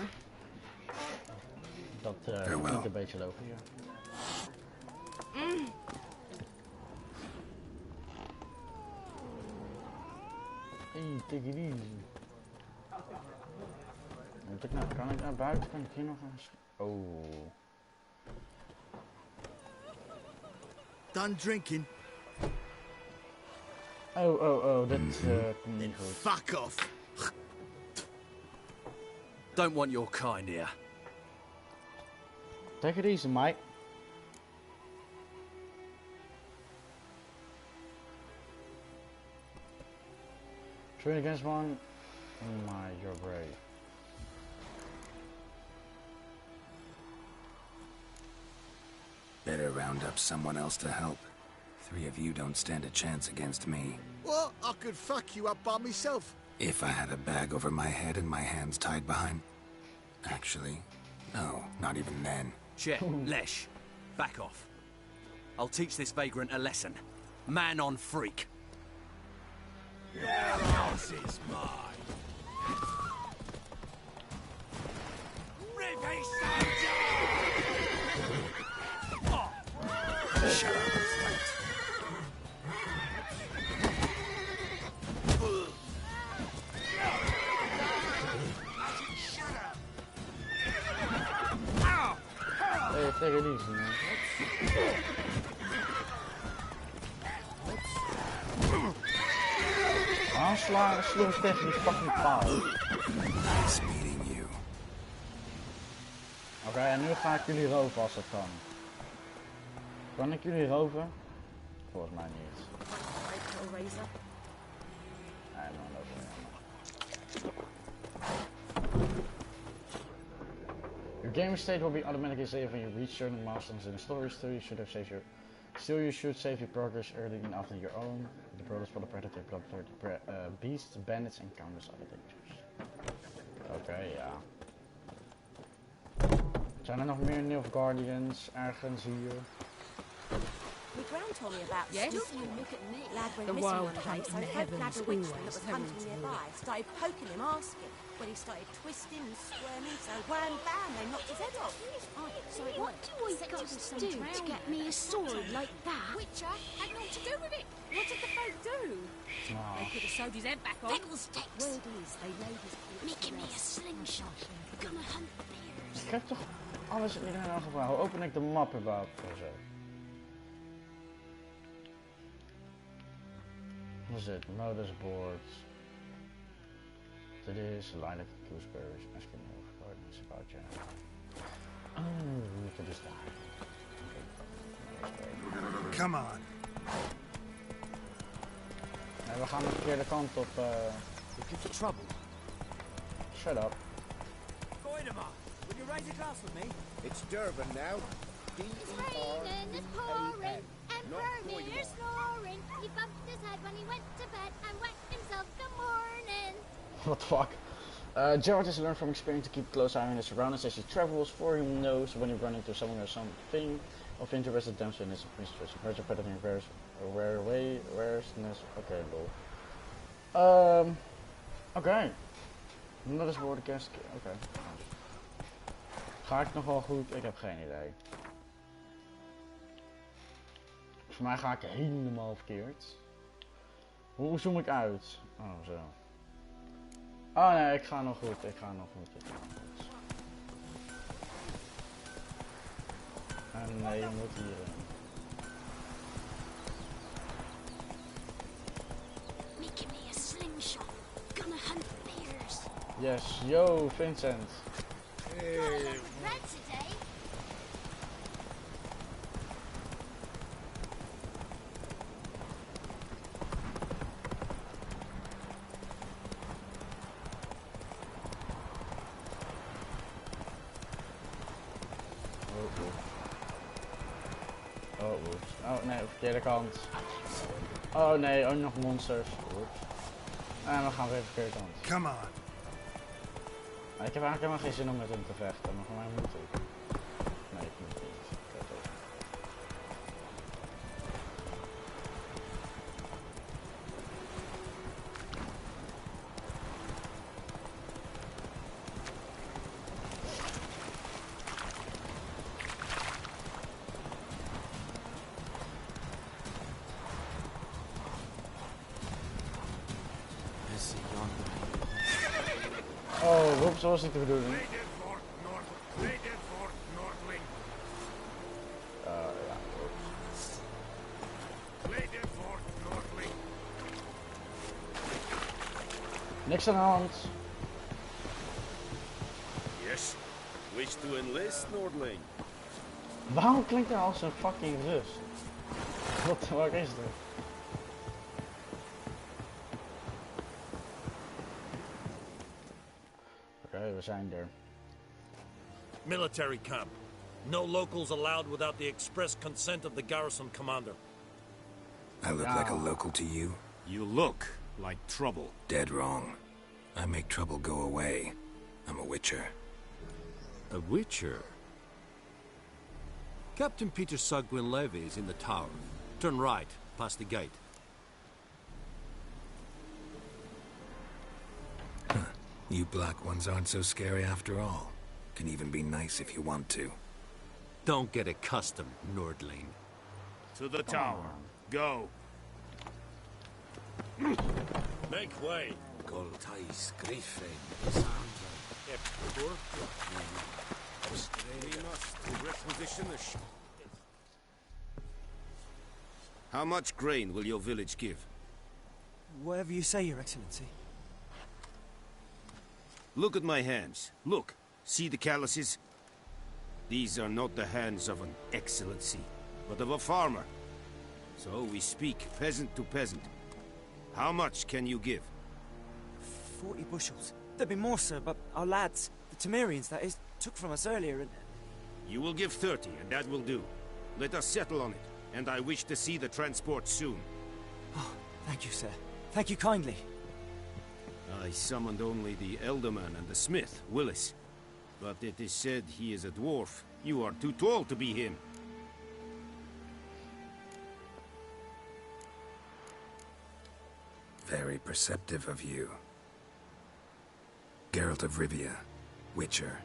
Dat klinkt een beetje logisch, ja. Hey, take it easy. Kan ik naar buiten? Kan ik hier nog eens? Oh. Done drinking. Oh, dit komt niet goed. Fuck off. Don't want your kind here. Take it easy, mate. Train against one. Oh my, you're brave. Better round up someone else to help. 3 of you don't stand a chance against me. What? I could fuck you up by myself. If I had a bag over my head and my hands tied behind... Actually, no, not even then. Chet, Lesh, back off. I'll teach this vagrant a lesson. Man on freak. This is mine. Rip his sides out! Shut up and fight. Hey, take it easy, man. Aanslagen, sloeg tegen die fucking paal. Nice meeting you. Oké, en nu ga ik jullie roven als het kan. Kan ik jullie roven? Volgens mij niet. Nee, man, dat is niet jammer. Your game state will be automatically saved when you reach certain milestones in the story. Still, you should save your progress early and often your own. The brothers for the predator, beasts, bandits, and countless other dangers. Oké, ja. Zijn er nog meer Nilfgaardians ergens hier? My grand told me about Yes? look at me. Lad went The missing wild one day, hunt so in the folk heavens lad a witchman that always was hunting turns nearby. Started poking him, asking. When he started twisting and squirming, so wham bam, they knocked his head off. So what do I got to do to get me a sword like that? Witcher had naught to do with it. What did the folk do? They could have sewed his head back on. Fiddlesticks! Word is, they laid his Making me a slingshot. Gonna hunt bears. Ik heb toch alles in iedereen aangevraagd. Hoe open ik de map überhaupt voor zo? Wat is dit? Notice boards. Dit is Lilac Gooseberries. Asking you for it's about you. Oh, dit is daar. Okay. Come on. Nee, we gaan de verkeerde kant op. Looking for trouble? Shut up. Goidemar, will you raise a glass with me? It's Durban now. It's raining, it's pouring, and Vermeer's snoring. He bumped his head when he went to bed and wet himself good morning. What the fuck? Gerard has learned from experience to keep a close eye on his surroundings as he travels, for he knows when he runs into someone or something of interest that damps in his mistress. Birds are better than rareness. Okay, lol. Oké. Dat is woorden kerst. Oké. Ga ik nog wel goed? Ik heb geen idee. Voor mij ga ik helemaal verkeerd. Hoe zoom ik uit? Oh, zo. Oh nee, ik ga nog goed. Ik ga nog goed. En nee, je moet hierin. Making me a slingshot. Gonna hunt bears. Yes, yo, Vincent. Got a lot of bread today. Oh nee, verkeerde kant. Oh nee, ook nog monsters. Oeps. En we gaan weer de verkeerde kant. Come on. Ik heb eigenlijk helemaal geen zin om met hem te vechten, maar voor mij moet ik. Nee, ik moet niet. Kijk op. zo was niet de bedoeling. Play dead for Nordling. Ja, goed. Play dead for Nordling. Niks aan de hand. Yes. Wish to enlist, Nordling. Waarom klinkt hij als een fucking Rus? Wat is dit? Oké, we zijn er. Military camp. No locals allowed without the express consent of the garrison commander. I look like a local to you? You look like trouble. Dead wrong. I make trouble go away. I'm a witcher. A witcher? Captain Peter Sugwin Levy is in the tower. Turn right, past the gate. Huh. You black ones aren't so scary after all. Can even be nice if you want to. Don't get accustomed, Nordling. To the tower. Go. Make way. Goltais Griffin. We must requisition the ship. How much grain will your village give? Whatever you say, Your Excellency. Look at my hands. Look. See the calluses? These are not the hands of an excellency, but of a farmer. So we speak peasant to peasant. How much can you give? 40 bushels. There'd be more, sir, but our lads, the Temerians, that is, took from us earlier and... You will give 30, and that will do. Let us settle on it, and I wish to see the transport soon. Oh, thank you, sir. Thank you kindly. I summoned only the Elderman and the smith, Willis. But it is said he is a dwarf. You are too tall to be him. Very perceptive of you. Geralt of Rivia, Witcher.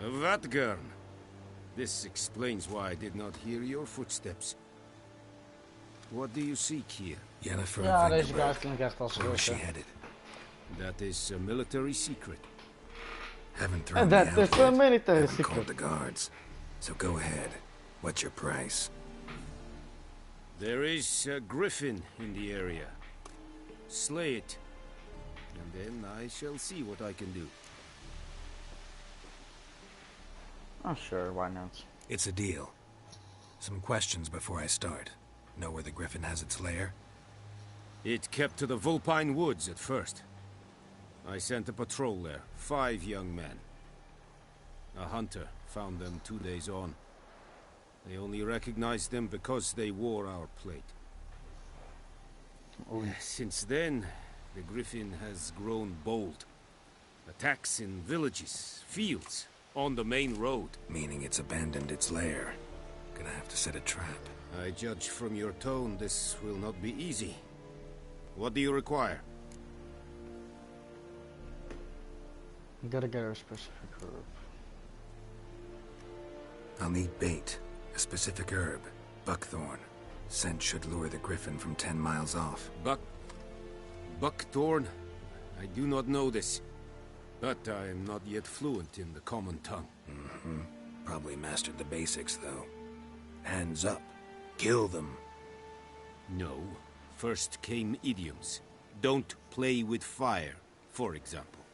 Vatgern. This explains why I did not hear your footsteps. What do you seek here? Yennefer Ja, of deze guy Vengerberg. klinkt echt als Where was she Russen. headed? That is a military secret. Haven't thrown And me that out is yet. a military Haven't secret. called the guards. So go ahead. What's your price? There is a griffin in the area. Slay it, and then I shall see what I can do. Oh, sure, why not? It's a deal. Some questions before I start. Know where the griffin has its lair? It kept to the Vulpine Woods at first. I sent a patrol there, 5 young men. A hunter found them 2 days on. They only recognized them because they wore our plate. Since then, the griffin has grown bold. Attacks in villages, fields, on the main road. Meaning it's abandoned its lair. Gonna have to set a trap. I judge from your tone this will not be easy. What do you require? You gotta get a specific herb. I'll need bait, a specific herb, buckthorn. Scent should lure the griffin from 10 miles off. Buckthorn? I do not know this. But I am not yet fluent in the common tongue. Mm-hmm. Probably mastered the basics, though. Hands up. Kill them. No. First came idioms. Don't play with fire, for example.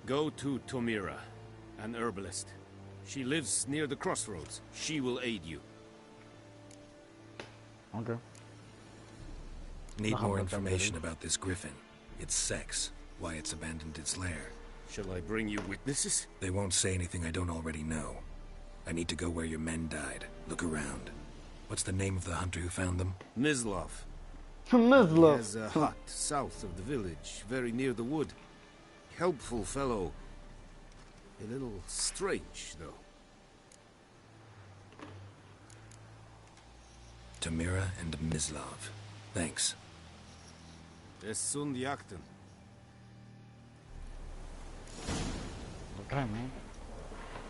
Go to Tomira, an herbalist. She lives near the crossroads. She will aid you. Okay. Need more information about this griffin. Its sex, why it's abandoned its lair. Shall I bring you witnesses? They won't say anything I don't already know. I need to go where your men died. Look around. What's the name of the hunter who found them? Mislov. Mislov. He has a hut south of the village, very near the wood. Helpful fellow. A little strange, though. Tamira and Mislov. Thanks. Es sind Jagden. Okay, man.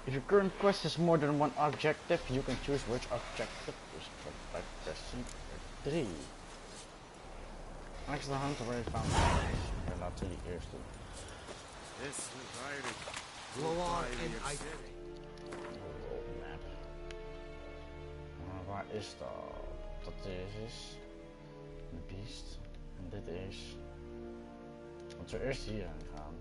If your current quest is more than one objective, you can choose which objective to start by pressing 3. Next the hunter where he found the laten we die eerst doen. This is Irish. Go on and I... Map. Maar waar is dat? Dat is de beest. En dit is... Want we eerst hierheen gaan.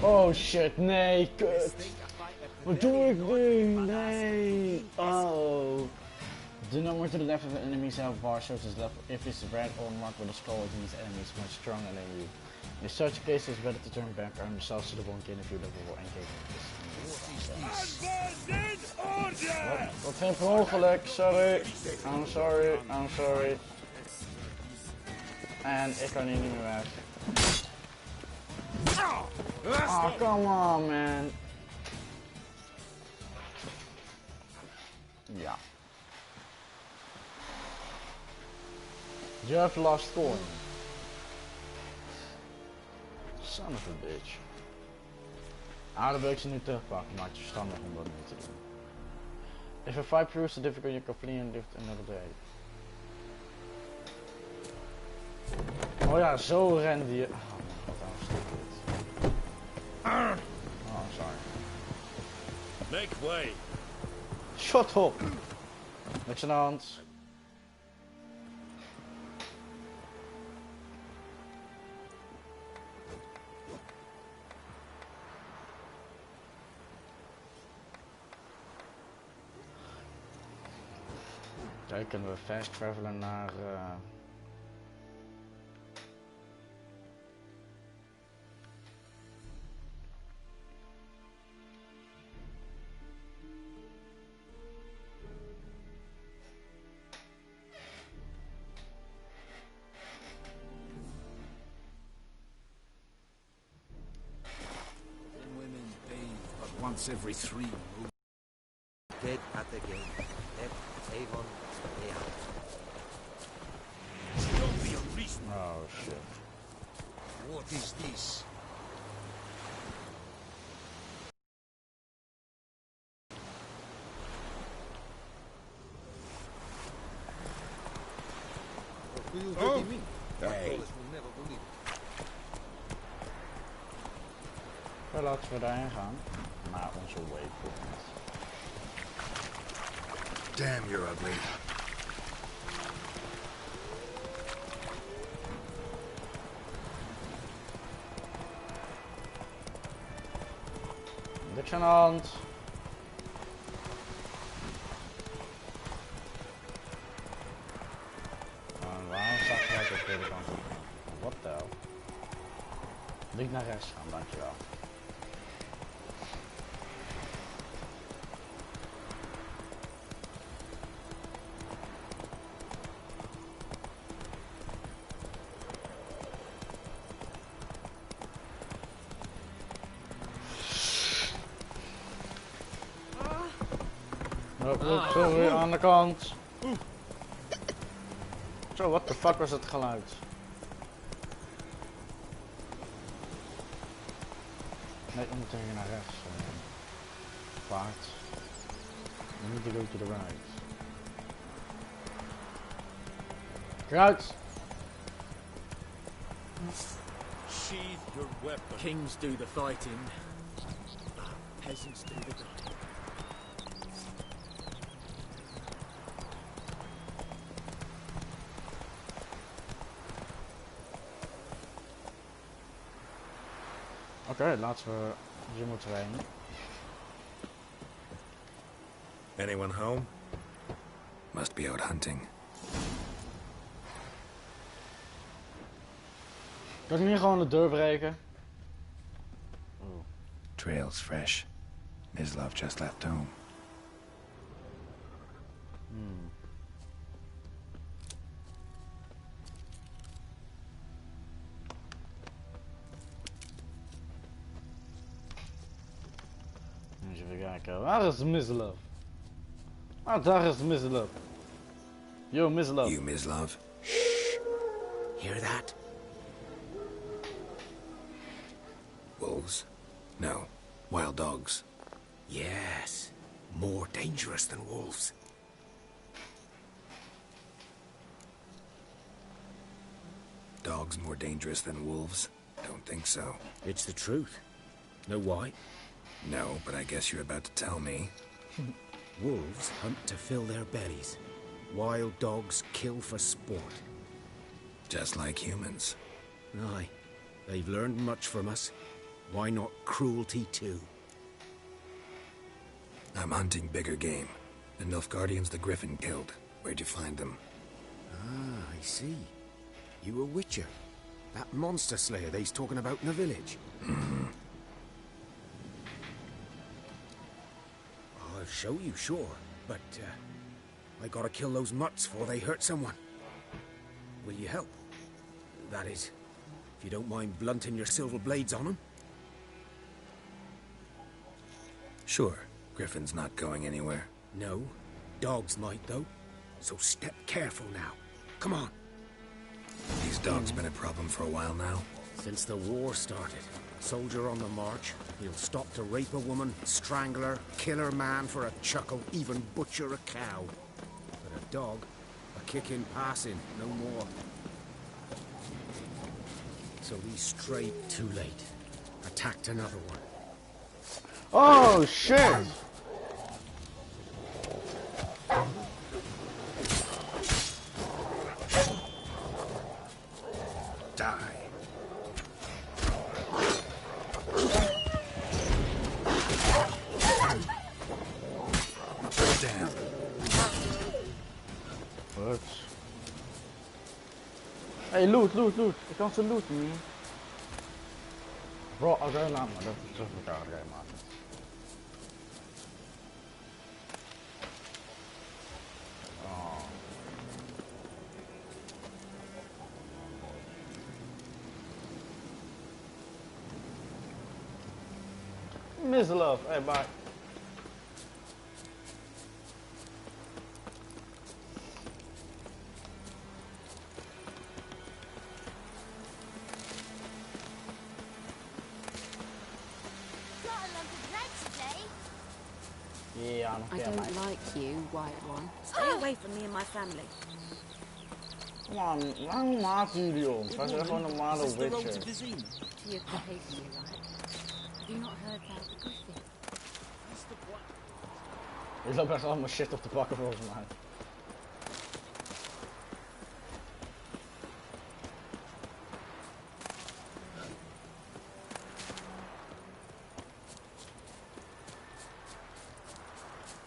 Oh shit, nee, kut. Wat doe ik nu? Nee. Oh. Do not move to the left of the enemy's health bar shows his left. If it's red or marked with a skull, it means the enemy is much stronger than you. In such cases, it's better to turn back, arm yourself to the one kin if you level for engagement. Wat geen per ongeluk, sorry. I'm sorry, I'm sorry. En ik kan hier niet meer weg. Oh, come on, man. Ja. You have lost coin. Son of a bitch. Dan wil ik ze nu terugpakken, maar het is verstandig om dat niet te doen. If a fight proves the difficult, you can flee and live another day. Oh ja, zo rende je. Oh mijn god, oh, sorry. Make way. Shut up. Niks aan de hand. Kijk, kunnen we fast travelen naar... Women bathe but once every 3 moons. Dead at the gate. Avon, stay out. Don't be a reason. Oh shit. What is this? Oh. Hey. Wel, laten we daarheen gaan. Naar onze waypoint. Damn, you're ugly. Niks aan de hand. Waarom zag je dat op de kant? Wat de hel? Niet naar rechts gaan, dankjewel. Sorry, aan de kant. Zo, what the fuck was het geluid? Nee, we moeten hier naar rechts. Paard. We need to go to the right. Kruid! Sheathe your weapon. Kings do the fighting. Peasants do the dying. Oké, laten we hier moeten heen. Anyone home? Must be out hunting. Kan ik niet gewoon de deur breken? Oeh. Trail's fresh. Mislav just left home. Even kijken, waar is Mislav? Ah, daar is Mislav. Yo, Mislav. You, Mislav? Hear that? Wolves? No. Wild dogs. Yes. More dangerous than wolves. dogs more dangerous than wolves? Don't think so. It's the truth. Know why? No, but I guess you're about to tell me. Wolves hunt to fill their bellies. Wild dogs kill for sport. Just like humans. Aye. They've learned much from us. Why not cruelty too? I'm hunting bigger game. The Nilfgaardians the Griffin killed. Where'd you find them? Ah, I see. You a witcher. That monster slayer they's talking about in the village. Mm-hmm. I'll show you, sure. But, I gotta kill those mutts before they hurt someone. Will you help? That is, if you don't mind blunting your silver blades on them. Sure. Griffin's not going anywhere. No. Dogs might, though. So step careful now. Come on. These dogs been a problem for a while now? Since the war started. Soldier on the march. He'll stop to rape a woman, strangle her, kill her man for a chuckle, even butcher a cow. But a dog, a kick in passing, no more. So he strayed too late. Attacked another one. Oh, shit! Die. Damn. Wat? Hey, loot. Ik kan ze looten. Bro, oké, nou, maar dat is terug elkaar gaan maken. Miss Love, hey, bye. Yeah, I don't like you, White One. Stay away from me and my family. Man, waarom maken jullie ons? Wij zijn gewoon normale witcher. Do you behave me right? Have you not heard about the Griffin? Ik loop echt allemaal shit op te pakken volgens mij.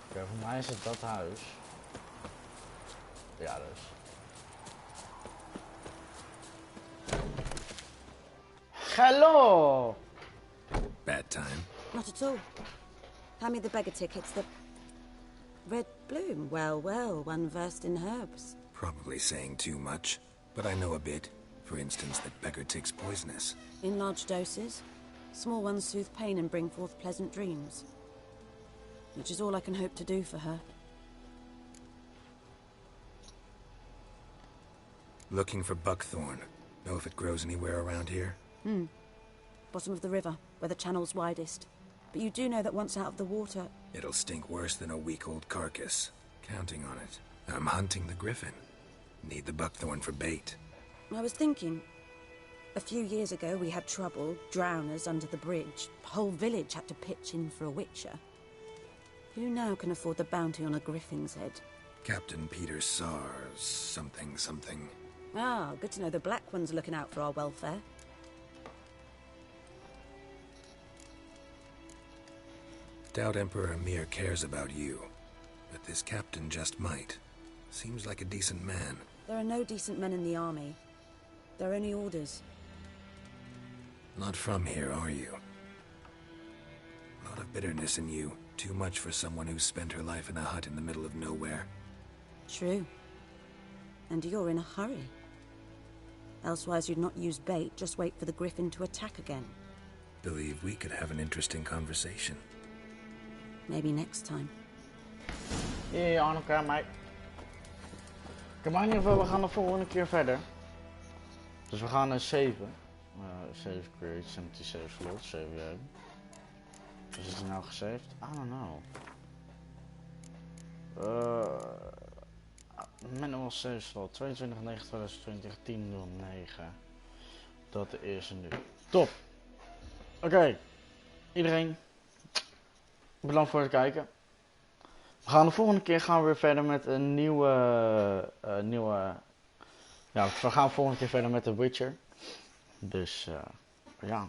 Oké, voor mij is het dat huis. Ja, dus. Hallo! Bad time. Not at all. Hand me the beggar tickets. The red bloom. Well, one versed in herbs. Probably saying too much, but I know a bit. For instance, that beggar tick's poisonous. In large doses. Small ones soothe pain and bring forth pleasant dreams. Which is all I can hope to do for her. Looking for buckthorn. Know if it grows anywhere around here? Bottom of the river, where the channel's widest. But you do know that once out of the water... It'll stink worse than a week-old carcass. Counting on it. I'm hunting the griffin. Need the buckthorn for bait. I was thinking... A few years ago we had trouble, drowners under the bridge. The whole village had to pitch in for a witcher. Who now can afford the bounty on a griffin's head? Captain Peter Sars... something. Ah, good to know the Black One's looking out for our welfare. Doubt Emperor Emir cares about you. But this captain just might. Seems like a decent man. There are no decent men in the army. There are only orders. Not from here, are you? A lot of bitterness in you. Too much for someone who's spent her life in a hut in the middle of nowhere. True. And you're in a hurry. Elsewise you'd not use bait, just wait for the griffin to attack again. Believe we could have an interesting conversation. Maybe next time. Ja, aan elkaar, mate. Maar in ieder geval, we gaan de volgende keer verder. Dus we gaan naar 7. 7 creates, 77 slots, 7 jaar. Dus is het nou gesaved? I don't know. Manual save slot 22/9/2020 10/09. Dat is nu. Top. Oké. Iedereen. Bedankt voor het kijken. We gaan de volgende keer weer verder met een nieuwe... Ja, we gaan de volgende keer verder met The Witcher. Dus ja.